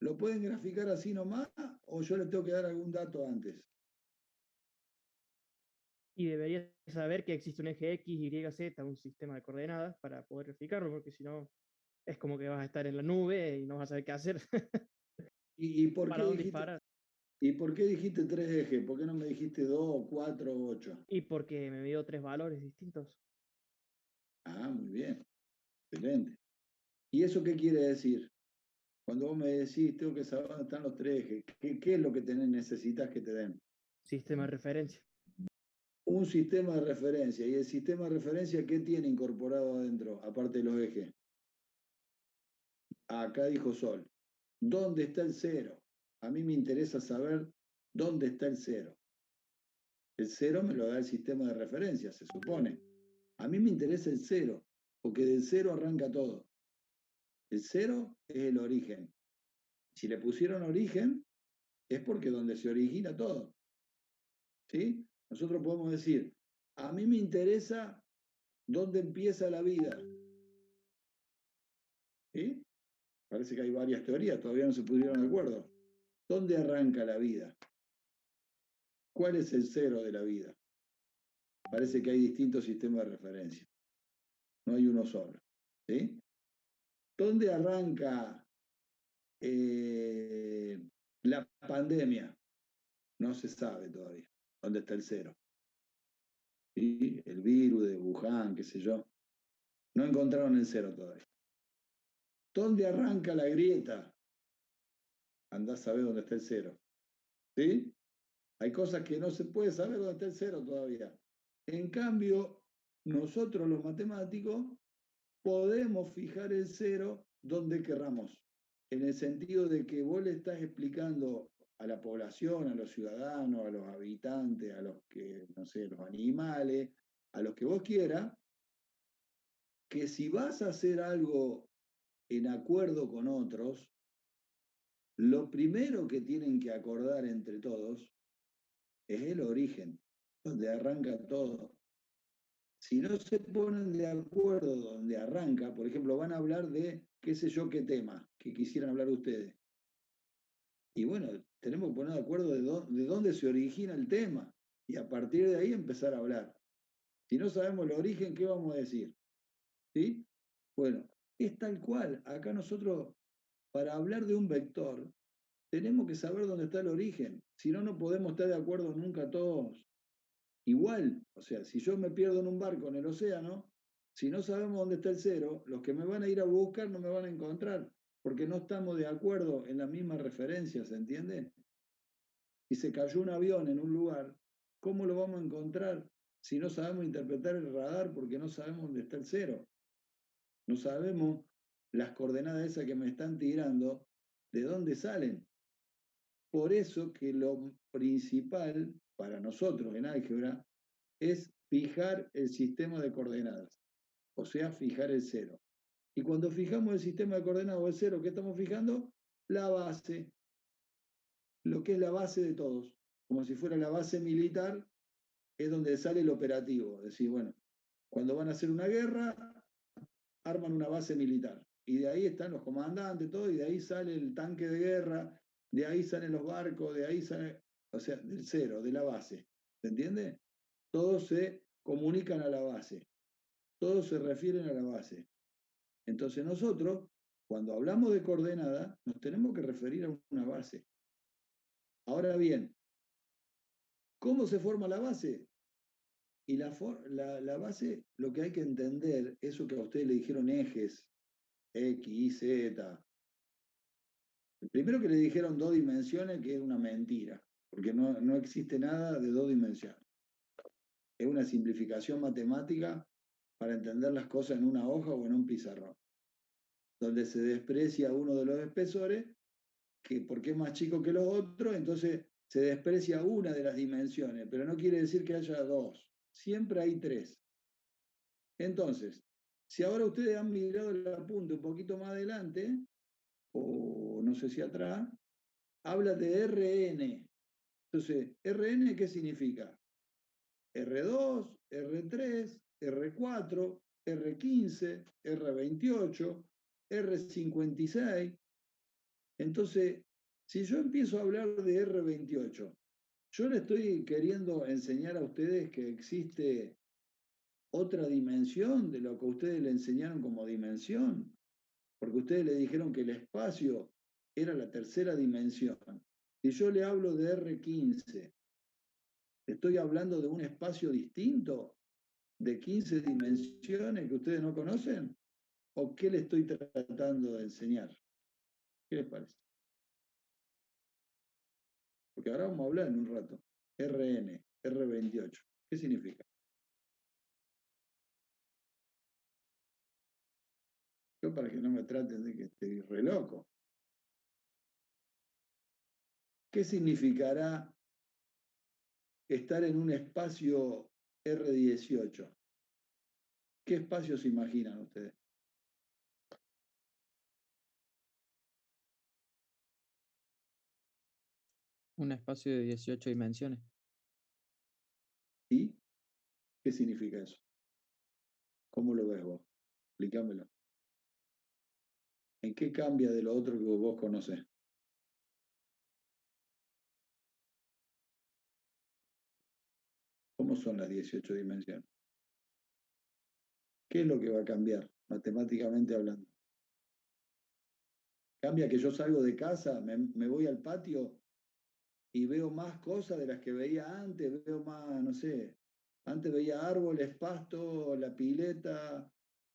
¿Lo pueden graficar así nomás o yo le tengo que dar algún dato antes? Y deberías saber que existe un eje X, Y, Z, un sistema de coordenadas para poder graficarlo, porque si no, es como que vas a estar en la nube y no vas a saber qué hacer. ¿Y por ¿Para qué dónde dijiste, disparar? ¿y por qué dijiste 3 ejes? ¿Por qué no me dijiste 2, 4, 8? Y porque me dio 3 valores distintos. Ah, muy bien. Excelente. ¿Y eso qué quiere decir? Cuando vos me decís, tengo que saber dónde están los 3 ejes, ¿qué es lo que necesitas que te den? Sistema de referencia. Un sistema de referencia. ¿Y el sistema de referencia qué tiene incorporado adentro, aparte de los ejes? Acá dijo Sol. ¿Dónde está el 0? A mí me interesa saber dónde está el 0. El 0 me lo da el sistema de referencia, se supone. A mí me interesa el 0, porque del 0 arranca todo. El 0 es el origen. Si le pusieron origen, es porque donde se origina todo. ¿Sí? Nosotros podemos decir, a mí me interesa dónde empieza la vida. ¿Sí? Parece que hay varias teorías, todavía no se pusieron de acuerdo. ¿Dónde arranca la vida? ¿Cuál es el 0 de la vida? Parece que hay distintos sistemas de referencia. No hay uno solo. ¿Sí? ¿Dónde arranca la pandemia? No se sabe todavía. ¿Dónde está el 0? ¿Sí? El virus de Wuhan, qué sé yo. No encontraron el 0 todavía. ¿Dónde arranca la grieta? Andá a saber dónde está el 0. ¿Sí? Hay cosas que no se puede saber dónde está el 0 todavía. En cambio, nosotros los matemáticos podemos fijar el 0 donde querramos, en el sentido de que vos le estás explicando a la población, a los ciudadanos, a los habitantes, a los que, no sé, los animales, a los que vos quieras, que si vas a hacer algo en acuerdo con otros, lo primero que tienen que acordar entre todos es el origen, donde arranca todo. Si no se ponen de acuerdo donde arranca, por ejemplo, van a hablar de qué sé yo qué tema que quisieran hablar ustedes. Y bueno, tenemos que poner de acuerdo de dónde se origina el tema y a partir de ahí empezar a hablar. Si no sabemos el origen, ¿qué vamos a decir? ¿Sí? Bueno, es tal cual. Acá nosotros, para hablar de un vector, tenemos que saber dónde está el origen. Si no, no podemos estar de acuerdo nunca todos. Igual, o sea, si yo me pierdo en un barco en el océano, si no sabemos dónde está el 0, los que me van a ir a buscar no me van a encontrar, porque no estamos de acuerdo en la misma referencia, ¿se entiende? Si se cayó un avión en un lugar, ¿cómo lo vamos a encontrar si no sabemos interpretar el radar porque no sabemos dónde está el 0? No sabemos las coordenadas esas que me están tirando, de dónde salen. Por eso que lo principal para nosotros en álgebra es fijar el sistema de coordenadas, o sea, fijar el 0. Y cuando fijamos el sistema de coordenadas o el 0, ¿qué estamos fijando? La base, lo que es la base de todos, como si fuera la base militar, es donde sale el operativo. Es decir, bueno, cuando van a hacer una guerra, arman una base militar. Y de ahí están los comandantes, todo, y de ahí sale el tanque de guerra, de ahí salen los barcos, de ahí sale, o sea, del 0, de la base. ¿Se entiende? Todos se comunican a la base, todos se refieren a la base. Entonces nosotros, cuando hablamos de coordenada, nos tenemos que referir a una base. Ahora bien, ¿cómo se forma la base? Y la base, lo que hay que entender, eso que a ustedes le dijeron ejes, X, Y, Z. Primero que le dijeron 2 dimensiones, que es una mentira, porque no existe nada de 2 dimensiones. Es una simplificación matemática para entender las cosas en una hoja o en un pizarrón, donde se desprecia uno de los espesores, que porque es más chico que los otros, entonces se desprecia una de las dimensiones, pero no quiere decir que haya 2. Siempre hay 3. Entonces, Si ahora ustedes han mirado el apunte un poquito más adelante, o no sé si atrás, habla de RN. Entonces, ¿RN qué significa? R2, R3, R4, R15, R28, R56. Entonces, si yo empiezo a hablar de R28, yo le estoy queriendo enseñar a ustedes que existe otra dimensión de lo que ustedes le enseñaron como dimensión, porque ustedes le dijeron que el espacio era la tercera dimensión. Si yo le hablo de R15, ¿estoy hablando de un espacio distinto, de 15 dimensiones que ustedes no conocen? ¿O qué le estoy tratando de enseñar? ¿Qué les parece? Porque ahora vamos a hablar en un rato. RN, R28. ¿Qué significa? Yo para que no me traten de que estoy re loco. ¿Qué significará estar en un espacio R18? ¿Qué espacio se imaginan ustedes? Un espacio de 18 dimensiones. ¿Y qué significa eso? ¿Cómo lo ves vos? Explícamelo. ¿En qué cambia de lo otro que vos conocés? ¿Cómo son las 18 dimensiones? ¿Qué es lo que va a cambiar, matemáticamente hablando? Cambia que yo salgo de casa, me voy al patio y veo más cosas de las que veía antes, veo más, no sé, antes veía árboles, pasto, la pileta,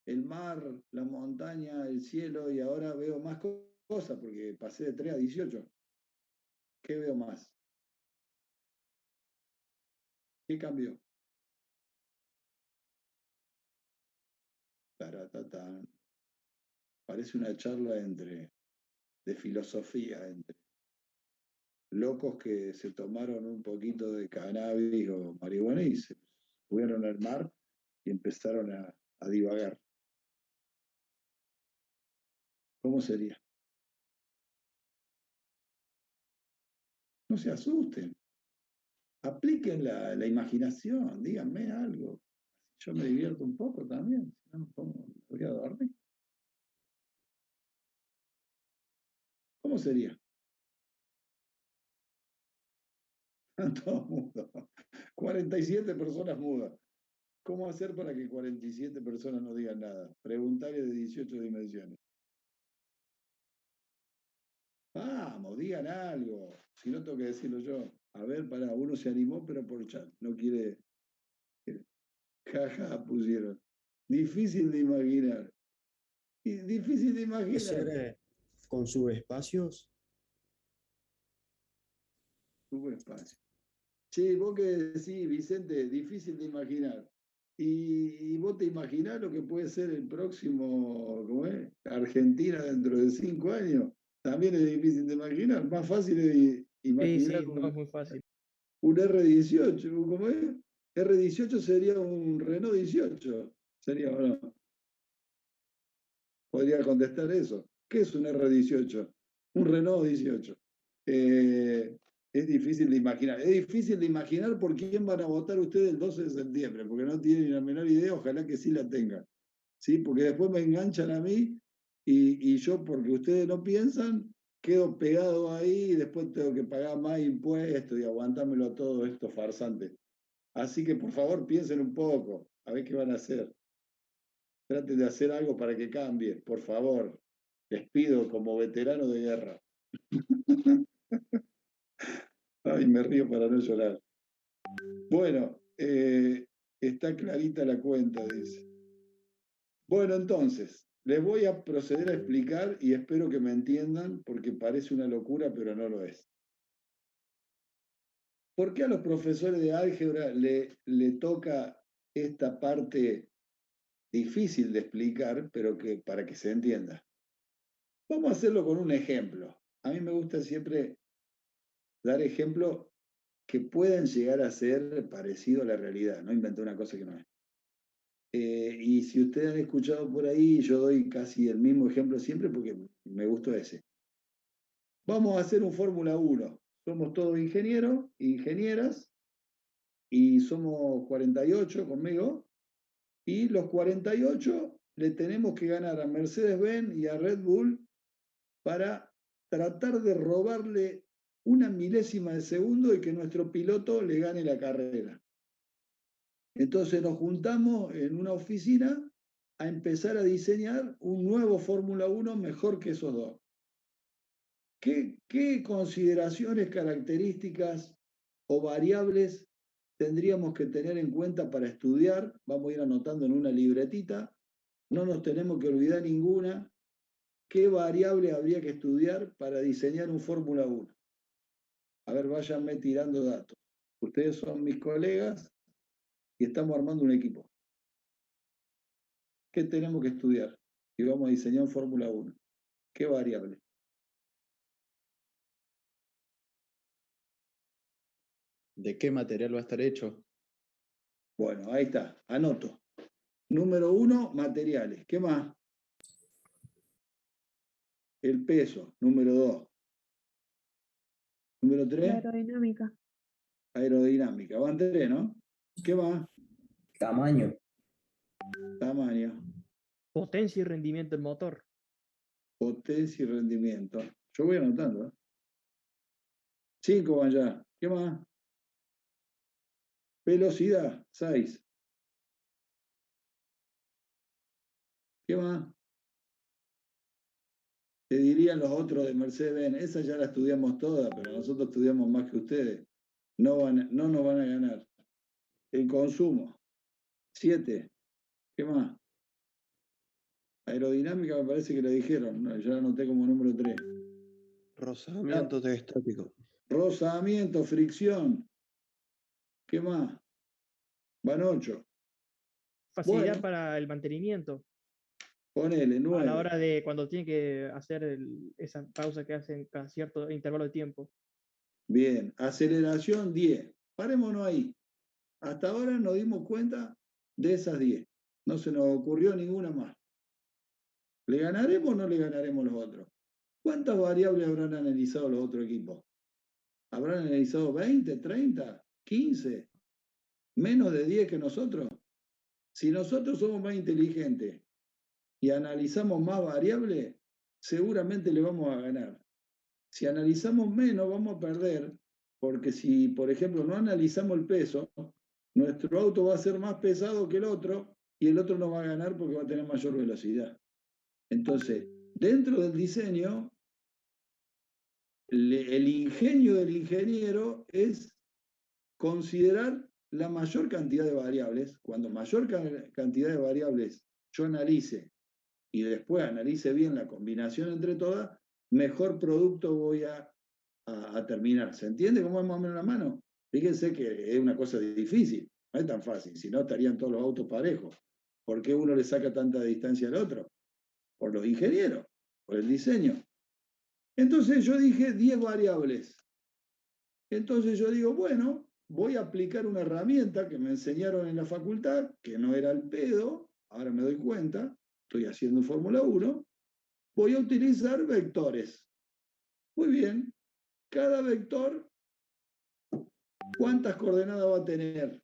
el mar, la montaña, el cielo, y ahora veo más cosas porque pasé de 3 a 18. ¿Qué veo más? ¿Qué cambió? Taratatán. Parece una charla de filosofía entre locos que se tomaron un poquito de cannabis o marihuana y se fueron al mar y empezaron a divagar. ¿Cómo sería? No se asusten. Apliquen la imaginación, díganme algo. Yo me divierto un poco también, si no me voy a dormir. ¿Cómo sería? Todo mudo. 47 personas mudas. ¿Cómo hacer para que 47 personas no digan nada? Preguntarle de 18 dimensiones. Vamos, digan algo. Si no, tengo que decirlo yo. A ver, pará, uno se animó, pero por chat. No quiere. Jaja, pusieron. Difícil de imaginar. Difícil de Puede imaginar. ser con subespacios. Subespacio. Che, vos que decís, Vicente, difícil de imaginar. Y vos te imaginás lo que puede ser el próximo, ¿cómo es? Argentina dentro de 5 años. También es difícil de imaginar. Más fácil es Sí, imaginar sí, no es muy fácil. un R18, ¿cómo es? R18 sería un Renault 18, sería o no. Podría contestar eso. ¿Qué es un R18? Un Renault 18. Es difícil de imaginar. Es difícil de imaginar por quién van a votar ustedes el 12 de septiembre, porque no tienen la menor idea, ojalá que sí la tengan. ¿Sí? Porque después me enganchan a mí y yo, porque ustedes no piensan, quedo pegado ahí y después tengo que pagar más impuestos y aguantármelo todo esto farsante. Así que por favor piensen un poco, a ver qué van a hacer. Traten de hacer algo para que cambie, por favor. Les pido como veterano de guerra. Ay, me río para no llorar. Bueno, está clarita la cuenta, dice. Bueno, entonces, les voy a proceder a explicar y espero que me entiendan porque parece una locura, pero no lo es. ¿Por qué a los profesores de álgebra le toca esta parte difícil de explicar, pero que para que se entienda? Vamos a hacerlo con un ejemplo. A mí me gusta siempre dar ejemplos que puedan llegar a ser parecido a la realidad, no inventar una cosa que no es. Y si ustedes han escuchado por ahí, yo doy casi el mismo ejemplo siempre porque me gustó ese. Vamos a hacer un Fórmula 1. Somos todos ingenieros, ingenieras, y somos 48 conmigo, y los 48 le tenemos que ganar a Mercedes-Benz y a Red Bull para tratar de robarle una milésima de segundo y que nuestro piloto le gane la carrera. Entonces nos juntamos en una oficina a empezar a diseñar un nuevo Fórmula 1 mejor que esos dos. ¿Qué consideraciones, características o variables tendríamos que tener en cuenta para estudiar? Vamos a ir anotando en una libretita. No nos tenemos que olvidar ninguna. ¿Qué variable habría que estudiar para diseñar un Fórmula 1? A ver, váyanme tirando datos. Ustedes son mis colegas y estamos armando un equipo. ¿Qué tenemos que estudiar? Y vamos a diseñar un Fórmula 1. ¿Qué variable? ¿De qué material va a estar hecho? Bueno, ahí está. Anoto. Número 1, materiales. ¿Qué más? El peso. Número 2. Número La 3, aerodinámica. aerodinámica. Van 3, ¿no? ¿Qué más? Tamaño. Tamaño, Potencia y rendimiento del motor. potencia y rendimiento. Yo voy anotando. 5 van ya. ¿Qué más? Velocidad, 6. ¿Qué más? Te dirían los otros de Mercedes-Benz, esa ya la estudiamos toda, pero nosotros estudiamos más que ustedes. No nos van a ganar. El consumo, 7. ¿Qué más? Aerodinámica me parece que lo dijeron, no, ya la anoté como número 3. Rozamiento de estático. Rozamiento, fricción. ¿Qué más? Van 8. Facilidad Bueno, para el mantenimiento. ponele, A la 9. hora de cuando tiene que hacer esa pausa que hacen cada cierto intervalo de tiempo. Bien, aceleración 10. Parémonos ahí. Hasta ahora nos dimos cuenta de esas 10. No se nos ocurrió ninguna más. ¿Le ganaremos o no le ganaremos los otros? ¿Cuántas variables habrán analizado los otros equipos? ¿Habrán analizado 20, 30, 15? ¿Menos de 10 que nosotros? Si nosotros somos más inteligentes y analizamos más variables, seguramente le vamos a ganar. Si analizamos menos, vamos a perder, porque si, por ejemplo, no analizamos el peso, nuestro auto va a ser más pesado que el otro y el otro no va a ganar porque va a tener mayor velocidad. Entonces, dentro del diseño, el ingenio del ingeniero es considerar la mayor cantidad de variables. Cuando mayor cantidad de variables yo analice y después analice bien la combinación entre todas, mejor producto voy a terminar. ¿Se entiende cómo es más o menos la mano? Fíjense que es una cosa difícil, no es tan fácil, si no estarían todos los autos parejos. ¿Por qué uno le saca tanta distancia al otro? Por los ingenieros, por el diseño. Entonces yo dije 10 variables. Entonces yo digo, bueno, voy a aplicar una herramienta que me enseñaron en la facultad, que no era el pedo, ahora me doy cuenta, estoy haciendo Fórmula 1, voy a utilizar vectores. Muy bien, cada vector, ¿cuántas coordenadas va a tener?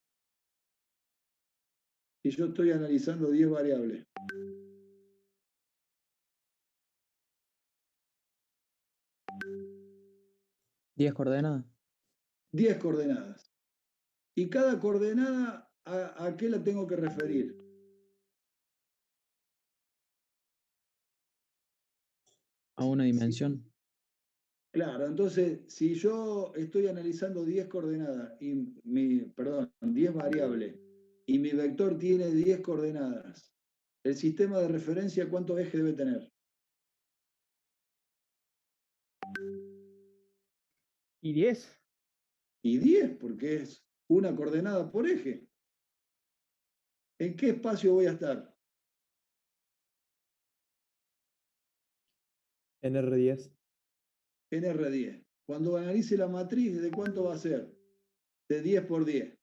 Y yo estoy analizando 10 variables. 10 coordenadas. 10 coordenadas. Y cada coordenada, ¿a qué la tengo que referir? A una dimensión. Claro, entonces, si yo estoy analizando 10 coordenadas, 10 variables, y mi vector tiene 10 coordenadas, ¿el sistema de referencia cuántos ejes debe tener? ¿Y 10? Y 10, porque es una coordenada por eje. ¿En qué espacio voy a estar? En R10. En R10. Cuando analice la matriz, ¿de cuánto va a ser? De 10 por 10.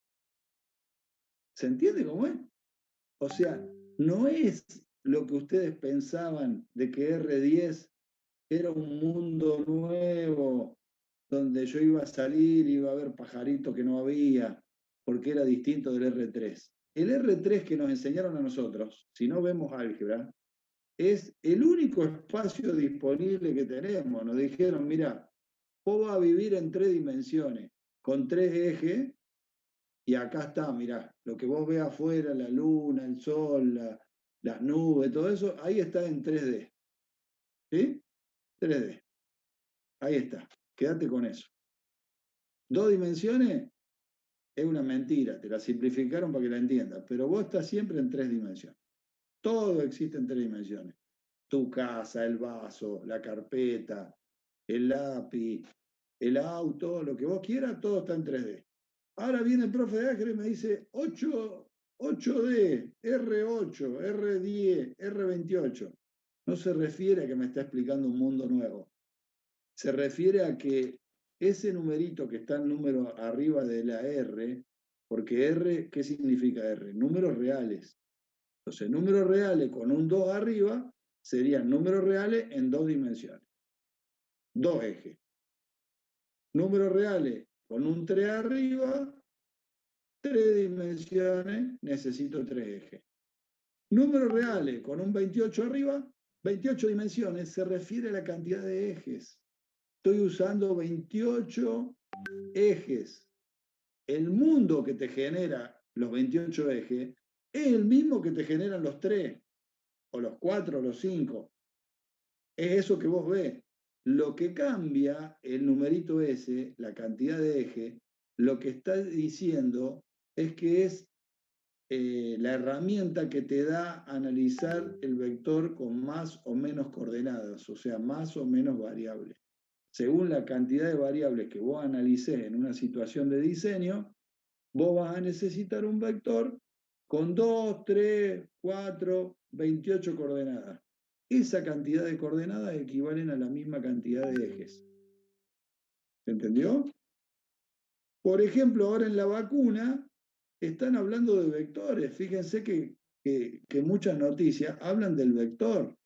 ¿Se entiende cómo es? O sea, no es lo que ustedes pensaban de que R10 era un mundo nuevo, donde yo iba a salir, iba a ver pajaritos que no había, porque era distinto del R3. El R3 que nos enseñaron a nosotros, si no vemos álgebra, es el único espacio disponible que tenemos. Nos dijeron, mira, vos vas a vivir en 3 dimensiones, con 3 ejes, y acá está, mirá, lo que vos ves afuera, la luna, el sol, las nubes, todo eso, ahí está en 3D. ¿Sí? 3D. Ahí está. Quédate con eso. 2 dimensiones es una mentira, te la simplificaron para que la entiendas, pero vos estás siempre en 3 dimensiones. Todo existe en 3 dimensiones. Tu casa, el vaso, la carpeta, el lápiz, el auto, lo que vos quieras, todo está en 3D. Ahora viene el profe de álgebra y me dice 8D, R8, R10, R28. No se refiere a que me está explicando un mundo nuevo. Se refiere a que ese numerito que está el número arriba de la R, porque R, ¿qué significa R? Números reales. Entonces, números reales con un 2 arriba serían números reales en 2 dimensiones. 2 ejes. Números reales con un 3 arriba, 3 dimensiones, necesito 3 ejes. Números reales con un 28 arriba, 28 dimensiones, se refiere a la cantidad de ejes. Estoy usando 28 ejes. El mundo que te genera los 28 ejes es el mismo que te generan los 3, o los 4, o los 5. Es eso que vos ves. Lo que cambia el numerito ese, la cantidad de ejes, lo que está diciendo es que es la herramienta que te da analizar el vector con más o menos coordenadas, o sea, más o menos variables. Según la cantidad de variables que vos analicés en una situación de diseño, vos vas a necesitar un vector con 2, 3, 4, 28 coordenadas. Esa cantidad de coordenadas equivalen a la misma cantidad de ejes. ¿Se entendió? Por ejemplo, ahora en la vacuna están hablando de vectores. Fíjense que muchas noticias hablan del vector,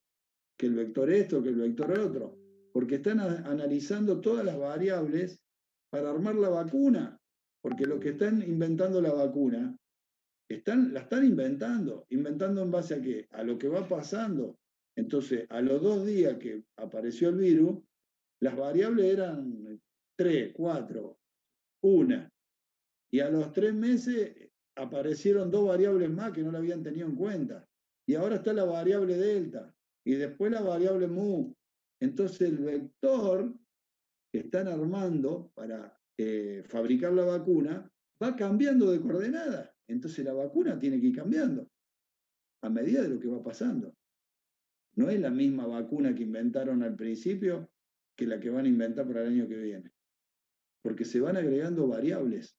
que el vector esto, que el vector otro, porque están analizando todas las variables para armar la vacuna, porque lo que están inventando la vacuna, la están inventando en base a qué, a lo que va pasando. Entonces, a los 2 días que apareció el virus, las variables eran 3, 4, 1, y a los 3 meses aparecieron 2 variables más que no la habían tenido en cuenta. Y ahora está la variable delta y después la variable mu. Entonces el vector que están armando para fabricar la vacuna va cambiando de coordenada. Entonces la vacuna tiene que ir cambiando a medida de lo que va pasando. No es la misma vacuna que inventaron al principio que la que van a inventar para el año que viene. Porque se van agregando variables.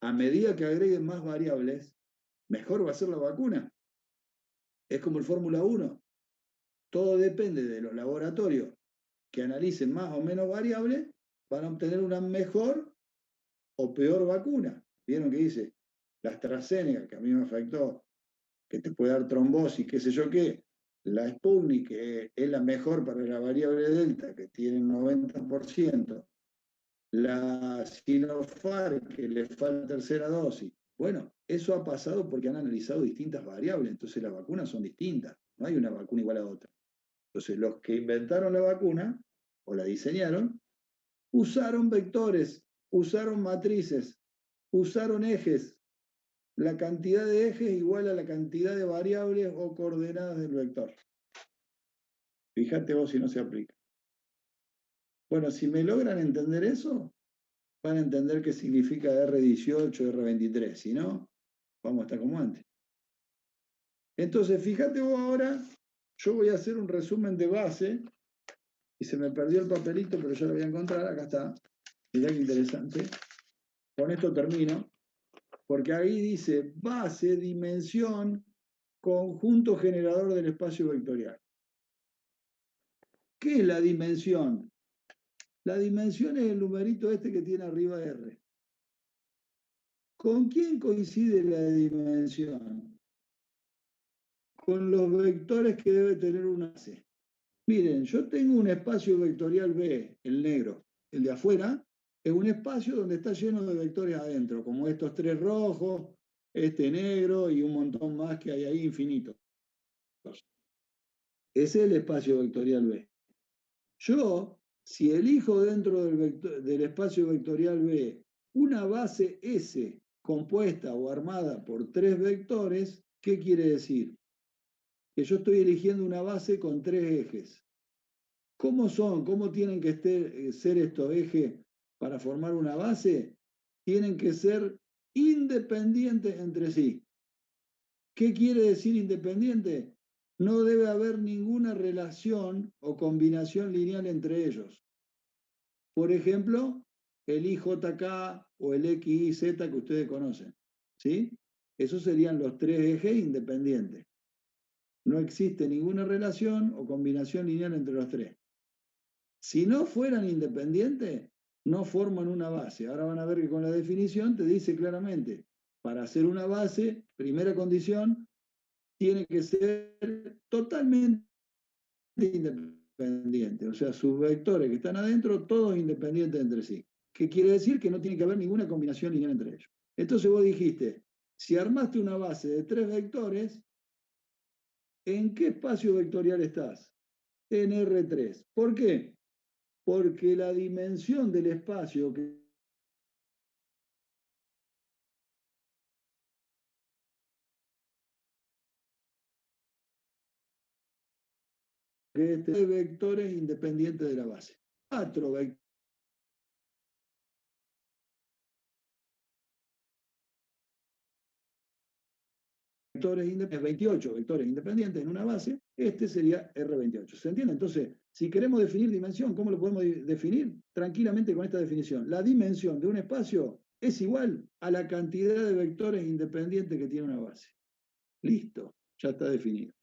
A medida que agreguen más variables, mejor va a ser la vacuna. Es como el Fórmula 1. Todo depende de los laboratorios que analicen más o menos variables, van a obtener una mejor o peor vacuna. ¿Vieron que dice? La AstraZeneca, que a mí me afectó, que te puede dar trombosis, qué sé yo qué. La Sputnik, que es la mejor para la variable delta, que tiene el 90%. La Sinopharm, que le falta tercera dosis. Bueno, eso ha pasado porque han analizado distintas variables, entonces las vacunas son distintas, no hay una vacuna igual a otra. Entonces los que inventaron la vacuna, o la diseñaron, usaron vectores, usaron matrices, usaron ejes. La cantidad de ejes igual a la cantidad de variables o coordenadas del vector. Fíjate vos si no se aplica. Bueno, si me logran entender eso, van a entender qué significa R18, R23. Si no, vamos a estar como antes. Entonces, fíjate vos ahora, yo voy a hacer un resumen de base, y se me perdió el papelito, pero ya lo voy a encontrar, acá está. Mirá qué interesante. Con esto termino, porque ahí dice base, dimensión, conjunto generador del espacio vectorial. ¿Qué es la dimensión? La dimensión es el numerito este que tiene arriba R. ¿Con quién coincide la dimensión? con los vectores que debe tener una base. Miren, yo tengo un espacio vectorial B, el negro, el de afuera, es un espacio donde está lleno de vectores adentro, como estos 3 rojos, este negro y un montón más que hay ahí infinitos. Ese es el espacio vectorial B. Yo, si elijo dentro del espacio vectorial B una base S compuesta o armada por 3 vectores, ¿qué quiere decir? Que yo estoy eligiendo una base con 3 ejes. ¿Cómo son? ¿Cómo tienen que ser estos ejes para formar una base? Tienen que ser independientes entre sí. ¿Qué quiere decir independiente? No debe haber ninguna relación o combinación lineal entre ellos. Por ejemplo, el IJK o el XYZ que ustedes conocen. ¿Sí? Esos serían los 3 ejes independientes. No existe ninguna relación o combinación lineal entre los 3. Si no fueran independientes, no forman una base. Ahora van a ver que con la definición te dice claramente, para hacer una base, primera condición, tiene que ser totalmente independiente. O sea, sus vectores que están adentro, todos independientes entre sí. ¿Qué quiere decir? Que no tiene que haber ninguna combinación lineal entre ellos. Entonces vos dijiste, si armaste una base de 3 vectores, ¿en qué espacio vectorial estás? En R3. ¿Por qué? Porque la dimensión del espacio que es de vectores independientes de la base. 4 vectores independientes, 28 vectores independientes en una base, este sería R28. ¿Se entiende? Entonces, si queremos definir dimensión, ¿cómo lo podemos definir? Tranquilamente con esta definición. La dimensión de un espacio es igual a la cantidad de vectores independientes que tiene una base. Listo, ya está definido.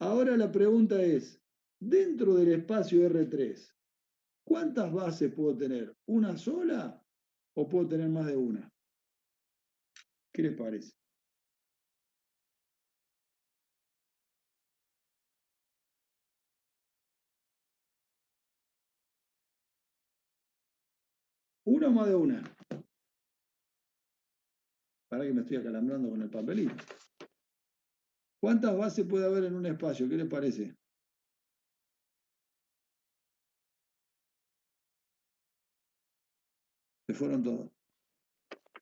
Ahora la pregunta es, dentro del espacio R3, ¿cuántas bases puedo tener? ¿Una sola o puedo tener más de una? ¿Qué les parece? ¿Una o más de una? Para que me estoy acalambrando con el papelito. ¿Cuántas bases puede haber en un espacio? ¿Qué les parece? Se fueron todos.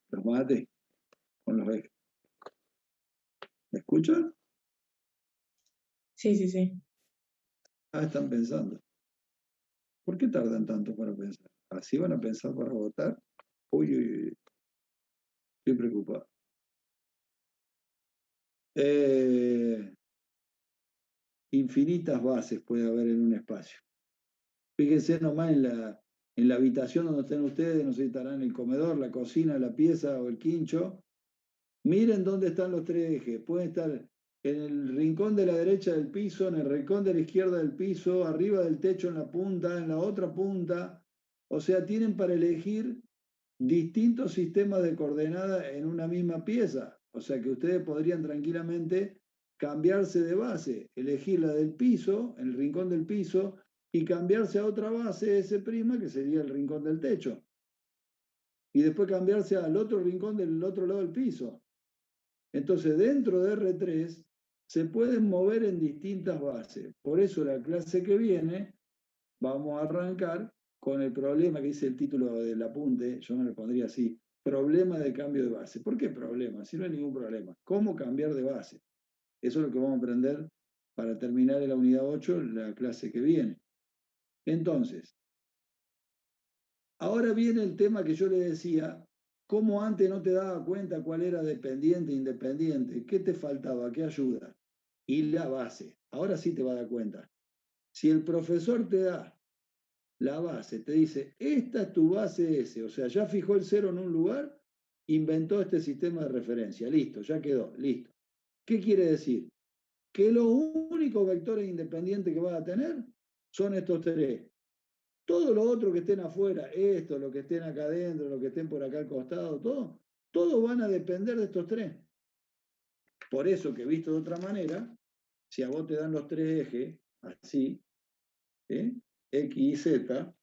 Los maté con los ejes. ¿Me escuchan? Sí, sí, sí. Ah, están pensando. ¿Por qué tardan tanto para pensar? ¿Así van a pensar para votar? Uy, uy, uy. Estoy preocupado. Infinitas bases puede haber en un espacio. Fíjense nomás en la habitación donde estén ustedes, no sé si estarán en el comedor, la cocina, la pieza o el quincho. Miren dónde están los 3 ejes. Pueden estar en el rincón de la derecha del piso, en el rincón de la izquierda del piso, arriba del techo en la punta, en la otra punta. O sea, tienen para elegir distintos sistemas de coordenadas en una misma pieza. O sea que ustedes podrían tranquilamente cambiarse de base, elegir la del piso, el rincón del piso, y cambiarse a otra base S', que sería el rincón del techo. Y después cambiarse al otro rincón del otro lado del piso. Entonces, dentro de R3 se pueden mover en distintas bases. Por eso la clase que viene vamos a arrancar con el problema que dice el título del apunte, yo no le pondría así, problema de cambio de base. ¿Por qué problema? Si no hay ningún problema. ¿Cómo cambiar de base? Eso es lo que vamos a aprender para terminar en la unidad 8, la clase que viene. Entonces, ahora viene el tema que yo le decía, cómo antes no te daba cuenta cuál era dependiente e independiente, qué te faltaba, qué ayuda. Y la base. Ahora sí te vas a dar cuenta. Si el profesor te da la base, te dice, esta es tu base S, o sea, ya fijó el 0 en un lugar, inventó este sistema de referencia, listo, ya quedó, listo. ¿Qué quiere decir? Que los únicos vectores independientes que vas a tener son estos 3. Todo lo otro que estén afuera, esto, lo que estén acá adentro, lo que estén por acá al costado, todos van a depender de estos 3. Por eso que visto de otra manera, si a vos te dan los tres ejes, así, X y Z,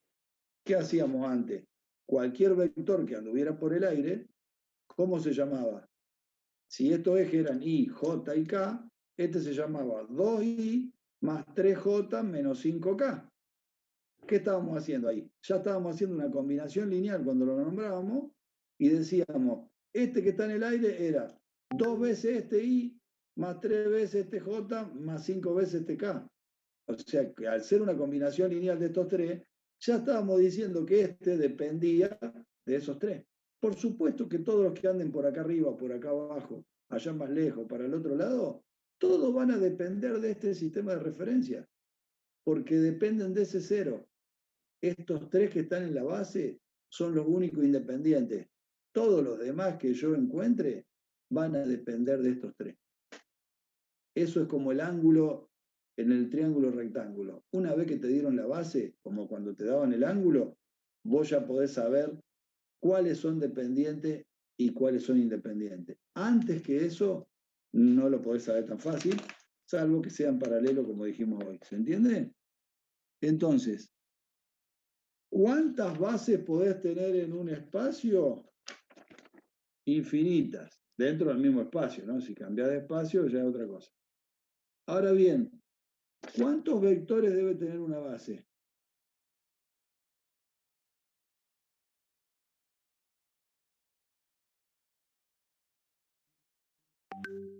¿qué hacíamos antes? Cualquier vector que anduviera por el aire, ¿cómo se llamaba? Si estos ejes eran Y, J y K, este se llamaba 2Y más 3J menos 5K. ¿Qué estábamos haciendo ahí? Ya estábamos haciendo una combinación lineal cuando lo nombrábamos y decíamos, este que está en el aire era 2 veces este Y más 3 veces este J más 5 veces este K. O sea que al ser una combinación lineal de estos tres, ya estábamos diciendo que este dependía de esos tres. Por supuesto que todos los que anden por acá arriba, por acá abajo, allá más lejos, para el otro lado, todos van a depender de este sistema de referencia, porque dependen de ese cero. Estos tres que están en la base son los únicos independientes. Todos los demás que yo encuentre van a depender de estos tres. Eso es como el ángulo en el triángulo rectángulo. Una vez que te dieron la base, como cuando te daban el ángulo, vos ya podés saber cuáles son dependientes y cuáles son independientes. Antes que eso, no lo podés saber tan fácil, salvo que sean paralelos, como dijimos hoy. ¿Se entiende? Entonces, ¿cuántas bases podés tener en un espacio? Infinitas, dentro del mismo espacio, ¿no? Si cambiás de espacio ya es otra cosa. Ahora bien, ¿cuántos vectores debe tener una base?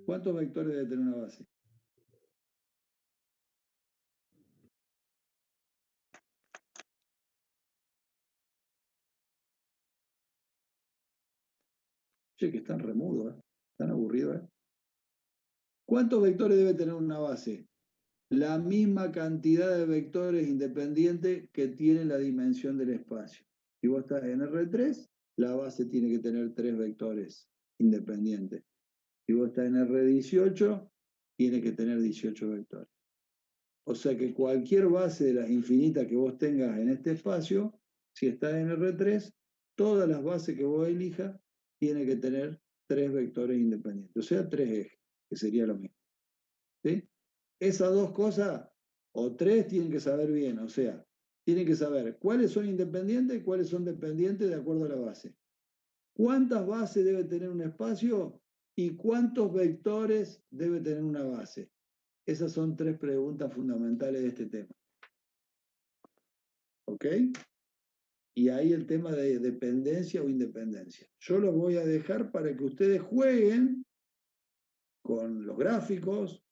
¿Cuántos vectores debe tener una base? Che, que están remudos, ¿eh? Están aburridos, ¿eh? ¿Cuántos vectores debe tener una base? La misma cantidad de vectores independientes que tiene la dimensión del espacio. Si vos estás en R3, la base tiene que tener 3 vectores independientes. Si vos estás en R18, tiene que tener 18 vectores. O sea que cualquier base de las infinitas que vos tengas en este espacio, si estás en R3, todas las bases que vos elijas tienen que tener 3 vectores independientes, o sea, 3 ejes, que sería lo mismo. ¿Sí? Esas dos cosas, o 3, tienen que saber bien, o sea, tienen que saber cuáles son independientes y cuáles son dependientes de acuerdo a la base. ¿Cuántas bases debe tener un espacio y cuántos vectores debe tener una base? Esas son 3 preguntas fundamentales de este tema. ¿Ok? Y ahí el tema de dependencia o independencia. Yo los voy a dejar para que ustedes jueguen con los gráficos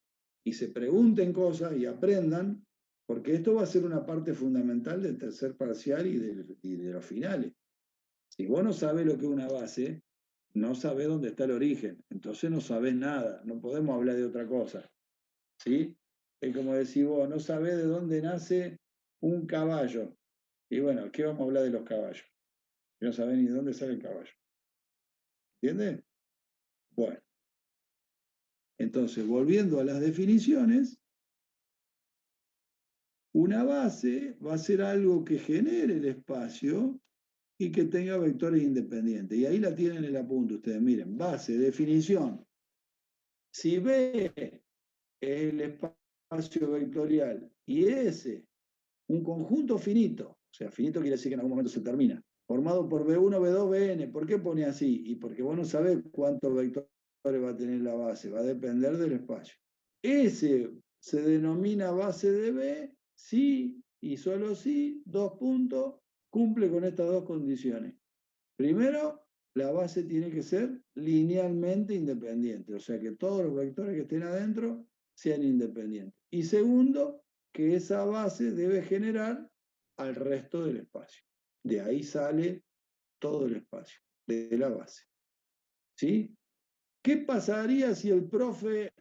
y se pregunten cosas y aprendan, porque esto va a ser una parte fundamental del tercer parcial y de los finales. Si vos no sabés lo que es una base, no sabés dónde está el origen, entonces no sabés nada, no podemos hablar de otra cosa. ¿Sí? Es como decir vos, no sabés de dónde nace un caballo. Y bueno, ¿qué vamos a hablar de los caballos? No sabés ni de dónde sale el caballo. ¿Entiendes? Bueno. Entonces, volviendo a las definiciones, una base va a ser algo que genere el espacio y que tenga vectores independientes. Y ahí la tienen en el apunte ustedes. Miren, base, definición. Si B es el espacio vectorial y S un conjunto finito, o sea, finito quiere decir que en algún momento se termina, formado por B1, B2, Bn. ¿Por qué pone así? Y porque vos no sabés cuántos vectores va a tener la base, va a depender del espacio. S se denomina base de B si y solo si, 2 puntos, cumple con estas dos condiciones. Primero, la base tiene que ser linealmente independiente, o sea que todos los vectores que estén adentro sean independientes. Y segundo, que esa base debe generar al resto del espacio. De ahí sale todo el espacio, de la base. ¿Sí? ¿Qué pasaría si el profe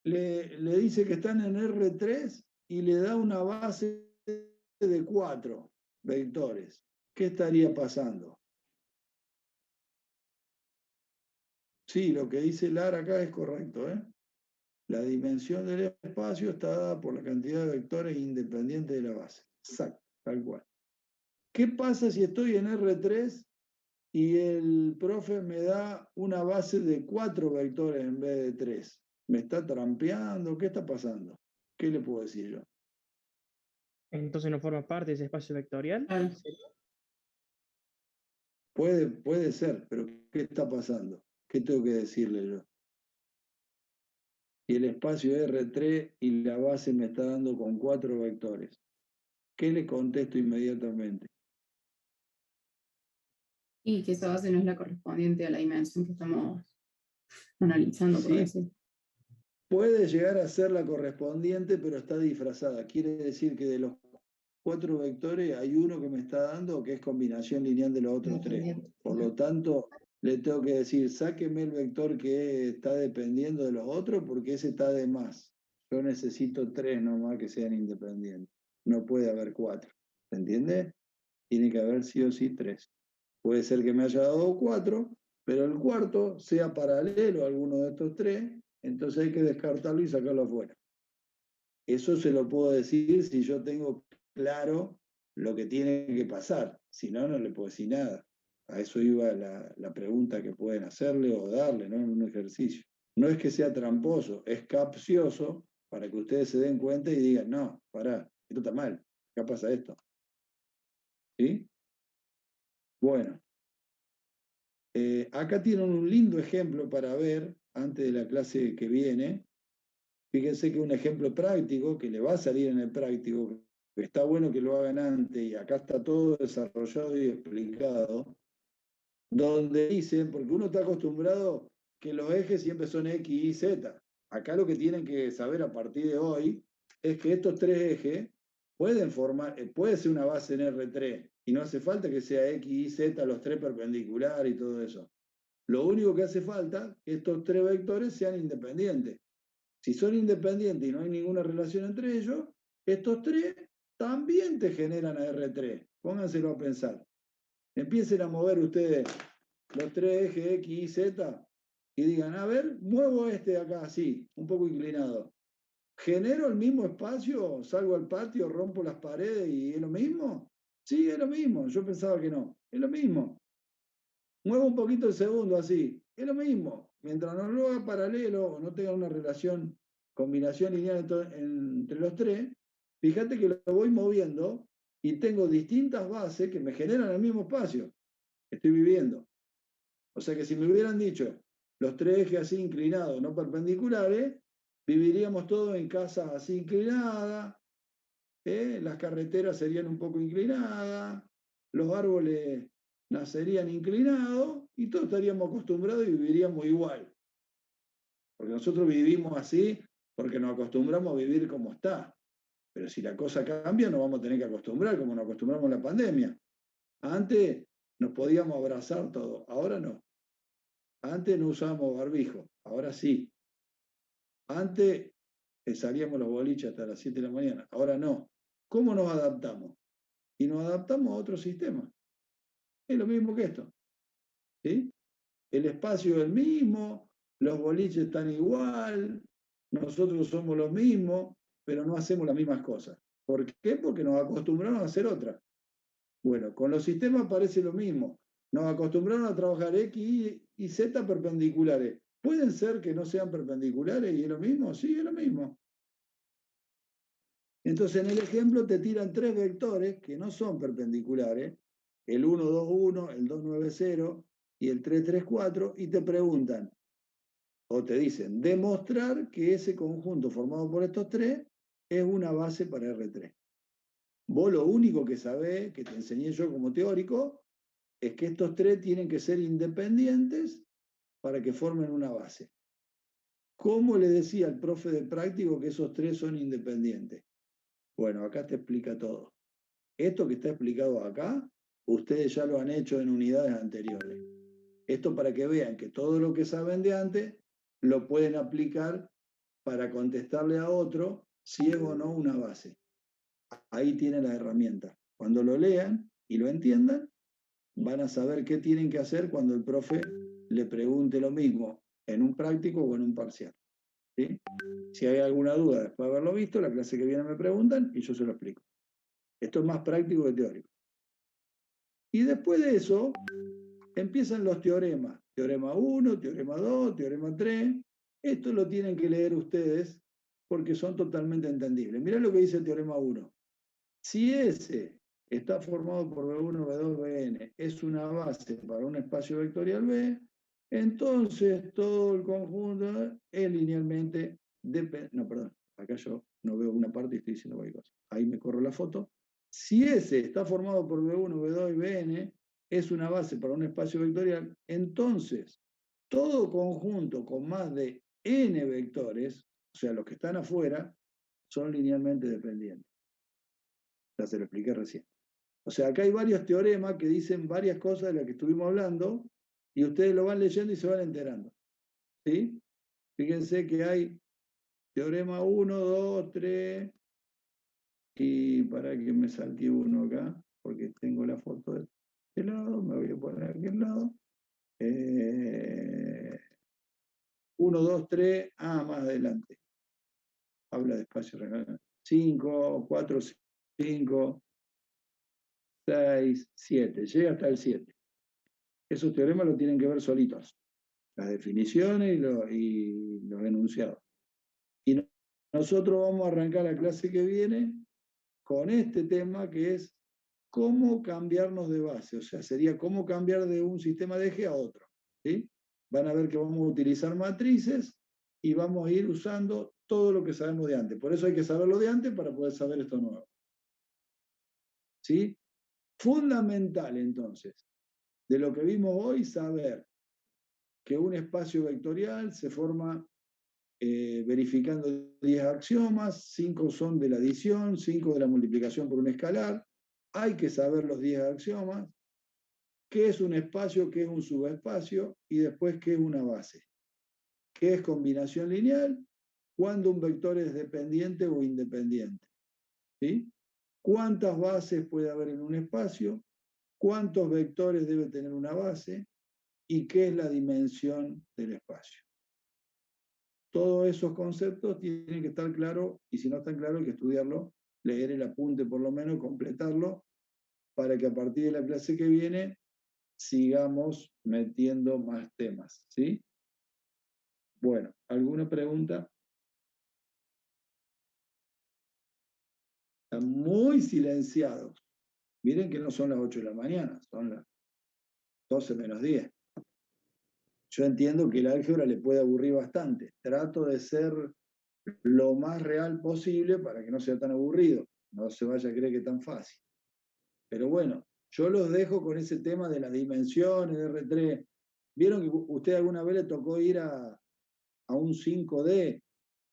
le dice que están en R3 y le da una base de 4 vectores? ¿Qué estaría pasando? Sí, lo que dice Lara acá es correcto, ¿eh? La dimensión del espacio está dada por la cantidad de vectores independientes de la base. Exacto, tal cual. ¿Qué pasa si estoy en R3 y el profe me da una base de 4 vectores en vez de 3? ¿Me está trampeando? ¿Qué está pasando? ¿Qué le puedo decir yo? Entonces no forma parte de ese espacio vectorial. Claro. Puede ser, pero ¿qué está pasando? ¿Qué tengo que decirle yo? Y el espacio R3 y la base me está dando con 4 vectores. ¿Qué le contesto inmediatamente? Y que esa base no es la correspondiente a la dimensión que estamos analizando, por Sí, decir. puede llegar a ser la correspondiente, pero está disfrazada. Quiere decir que de los 4 vectores hay uno que me está dando que es combinación lineal de los otros 3. Por lo tanto, le tengo que decir, sáqueme el vector que está dependiendo de los otros porque ese está de más. Yo necesito 3 nomás que sean independientes. No puede haber 4. ¿Se entiende? Tiene que haber sí o sí 3. Puede ser que me haya dado 4, pero el cuarto sea paralelo a alguno de estos 3, entonces hay que descartarlo y sacarlo afuera. Eso se lo puedo decir si yo tengo claro lo que tiene que pasar. Si no, no le puedo decir nada. A eso iba la pregunta que pueden hacerle o darle, ¿no? En un ejercicio. No es que sea tramposo, es capcioso para que ustedes se den cuenta y digan, no, pará, esto está mal, acá pasa esto. ¿Sí? Bueno, acá tienen un lindo ejemplo para ver antes de la clase que viene. Fíjense que un ejemplo práctico, que le va a salir en el práctico, que está bueno que lo hagan antes, y acá está todo desarrollado y explicado, donde dicen, porque uno está acostumbrado que los ejes siempre son X, Y, Z. Acá lo que tienen que saber a partir de hoy es que estos 3 ejes pueden formar, puede ser una base en R3, y no hace falta que sea X, Y, Z, los 3 perpendiculares y todo eso. Lo único que hace falta es que estos 3 vectores sean independientes. Si son independientes y no hay ninguna relación entre ellos, estos 3 también te generan a R3. Pónganselo a pensar. Empiecen a mover ustedes los 3 ejes X, Y, Z y digan, a ver, muevo este de acá así, un poco inclinado. ¿Genero el mismo espacio? ¿Salgo al patio, rompo las paredes y es lo mismo? Sí, es lo mismo. Yo pensaba que no. Es lo mismo. Muevo un poquito el segundo así. Es lo mismo. Mientras no lo haga paralelo o no tenga una relación, combinación lineal entre los 3, fíjate que lo voy moviendo y tengo distintas bases que me generan el mismo espacio que estoy viviendo. O sea que si me hubieran dicho los 3 ejes así inclinados, no perpendiculares, viviríamos todos en casas así inclinadas, las carreteras serían un poco inclinadas, los árboles nacerían inclinados y todos estaríamos acostumbrados y viviríamos igual. Porque nosotros vivimos así porque nos acostumbramos a vivir como está. Pero si la cosa cambia, nos vamos a tener que acostumbrar, como nos acostumbramos a la pandemia. Antes nos podíamos abrazar todos, ahora no. Antes no usábamos barbijo, ahora sí. Antes salíamos los boliches hasta las 7 de la mañana, ahora no. ¿Cómo nos adaptamos? Y nos adaptamos a otro sistema. Es lo mismo que esto. ¿Sí? El espacio es el mismo, los boliches están igual, nosotros somos los mismos, pero no hacemos las mismas cosas. ¿Por qué? Porque nos acostumbraron a hacer otra. Bueno, con los sistemas parece lo mismo. Nos acostumbraron a trabajar X y Z perpendiculares. ¿Pueden ser que no sean perpendiculares y es lo mismo? Sí, es lo mismo. Entonces en el ejemplo te tiran 3 vectores que no son perpendiculares, el 1, 2, 1, el 2, 9, 0 y el 3, 3, 4, y te preguntan, o te dicen, demostrar que ese conjunto formado por estos 3 es una base para R3. Vos lo único que sabés, que te enseñé yo como teórico, es que estos 3 tienen que ser independientes para que formen una base. ¿Cómo le decía al profe de práctico que esos 3 son independientes? Bueno, acá te explica todo. Esto que está explicado acá, ustedes ya lo han hecho en unidades anteriores. Esto para que vean que todo lo que saben de antes lo pueden aplicar para contestarle a otro si es o no una base. Ahí tienen la herramienta. Cuando lo lean y lo entiendan, van a saber qué tienen que hacer cuando el profe le pregunte lo mismo en un práctico o en un parcial. ¿Sí? Si hay alguna duda después de haberlo visto, la clase que viene me preguntan y yo se lo explico. Esto es más práctico que teórico. Y después de eso, empiezan los teoremas. Teorema 1, teorema 2, teorema 3. Esto lo tienen que leer ustedes porque son totalmente entendibles. Mirá lo que dice el teorema 1. Si S está formado por B1, B2, Bn, es una base para un espacio vectorial B, entonces todo el conjunto es linealmente dependiente. No, perdón, acá yo no veo una parte y estoy diciendo cualquier cosa. Ahí me corro la foto. Si S está formado por B1, B2 y Bn, es una base para un espacio vectorial, entonces todo conjunto con más de n vectores, o sea, los que están afuera, son linealmente dependientes. Ya se lo expliqué recién. O sea, acá hay varios teoremas que dicen varias cosas de las que estuvimos hablando y ustedes lo van leyendo y se van enterando. ¿Sí? Fíjense que hay teorema 1, 2, 3 y para que me salte uno acá, porque tengo la foto de este lado, me voy a poner aquí al lado. 1, 2, 3, más adelante. Habla de espacio real. 5, 4, 5, 6, 7. Llega hasta el 7. Esos teoremas lo tienen que ver solitos. Las definiciones y los enunciados. Y nosotros vamos a arrancar la clase que viene con este tema que es cómo cambiarnos de base. O sea, sería cómo cambiar de un sistema de eje a otro. ¿Sí? Van a ver que vamos a utilizar matrices y vamos a ir usando todo lo que sabemos de antes. Por eso hay que saberlo de antes para poder saber esto nuevo. ¿Sí? Fundamental, entonces, de lo que vimos hoy, saber que un espacio vectorial se forma verificando 10 axiomas, 5 son de la adición, 5 de la multiplicación por un escalar. Hay que saber los 10 axiomas, qué es un espacio, qué es un subespacio y después qué es una base. ¿Qué es combinación lineal? ¿Cuándo un vector es dependiente o independiente? ¿Sí? ¿Cuántas bases puede haber en un espacio? ¿Cuántos vectores debe tener una base? ¿Y qué es la dimensión del espacio? Todos esos conceptos tienen que estar claros y si no están claros hay que estudiarlo, leer el apunte por lo menos, completarlo, para que a partir de la clase que viene sigamos metiendo más temas. ¿Sí? Bueno, ¿alguna pregunta? Están muy silenciados. Miren que no son las 8 de la mañana, son las 12 menos 10. Yo entiendo que el álgebra le puede aburrir bastante. Trato de ser lo más real posible para que no sea tan aburrido. No se vaya a creer que es tan fácil. Pero bueno, yo los dejo con ese tema de las dimensiones de R3. ¿Vieron que usted alguna vez le tocó ir a un 5D?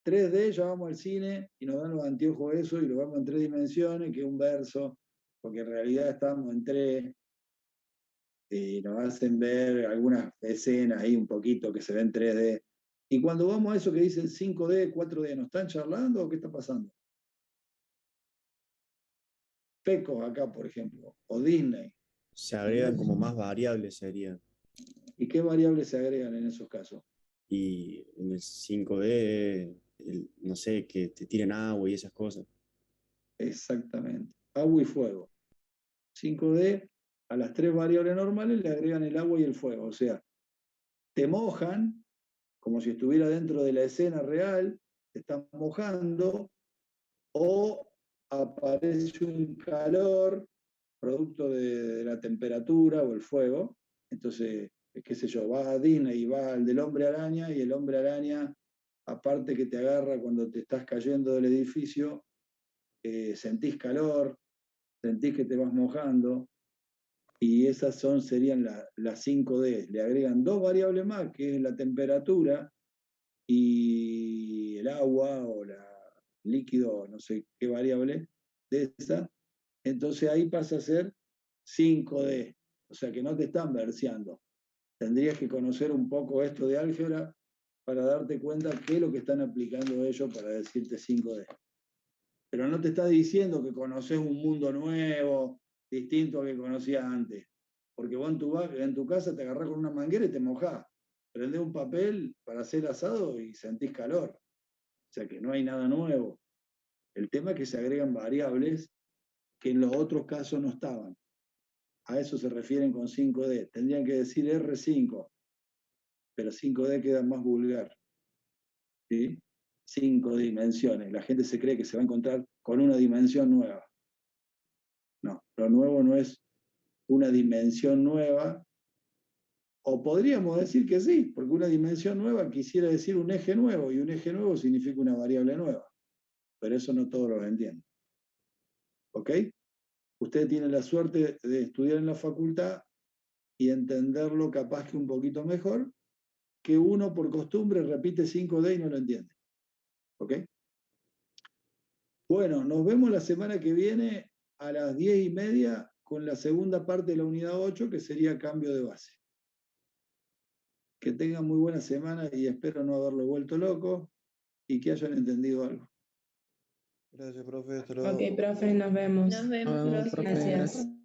3D, ya vamos al cine y nos dan los anteojos eso y lo vemos en 3 dimensiones, que es un verso, porque en realidad estamos en 3 y nos hacen ver algunas escenas ahí un poquito que se ven 3D. Y cuando vamos a eso que dicen 5D, 4D, ¿nos están charlando o qué está pasando? Pecos acá, por ejemplo, o Disney. Se agregan como más variables, sería. ¿Y qué variables se agregan en esos casos? Y en el 5D, no sé, que te tiren agua y esas cosas. Exactamente. Agua y fuego. 5D, a las 3 variables normales le agregan el agua y el fuego. O sea, te mojan, como si estuviera dentro de la escena real, te están mojando, o aparece un calor producto de la temperatura o el fuego. Entonces, qué sé yo, vas a Disney y vas al del hombre araña y el hombre araña, aparte que te agarra cuando te estás cayendo del edificio, sentís calor, sentís que te vas mojando, y esas serían las 5D. Le agregan 2 variables más, que es la temperatura y el agua o la líquido, no sé qué variable de esa. Entonces ahí pasa a ser 5D. O sea que no te están verseando. Tendrías que conocer un poco esto de álgebra para darte cuenta qué es lo que están aplicando ellos para decirte 5D. Pero no te está diciendo que conoces un mundo nuevo, distinto al que conocías antes. Porque vos en tu casa te agarrás con una manguera y te mojás. Prendés un papel para hacer asado y sentís calor. O sea que no hay nada nuevo. El tema es que se agregan variables que en los otros casos no estaban. A eso se refieren con 5D. Tendrían que decir R5, pero 5D queda más vulgar. ¿sí? 5 dimensiones. La gente se cree que se va a encontrar con una dimensión nueva. No, lo nuevo no es una dimensión nueva, o podríamos decir que sí, porque una dimensión nueva quisiera decir un eje nuevo, y un eje nuevo significa una variable nueva. Pero eso no todos lo entienden. ¿Ok? Usted tiene la suerte de estudiar en la facultad y entenderlo capaz que un poquito mejor, que uno por costumbre repite 5D y no lo entiende. ¿Ok? Bueno, nos vemos la semana que viene a las 10:30 con la segunda parte de la unidad 8, que sería cambio de base. Que tengan muy buena semana y espero no haberlo vuelto loco y que hayan entendido algo. Gracias, profe. Hasta luego. Ok, profe, nos vemos. Nos vemos, Nos vemos, profe. profe. Gracias. Gracias.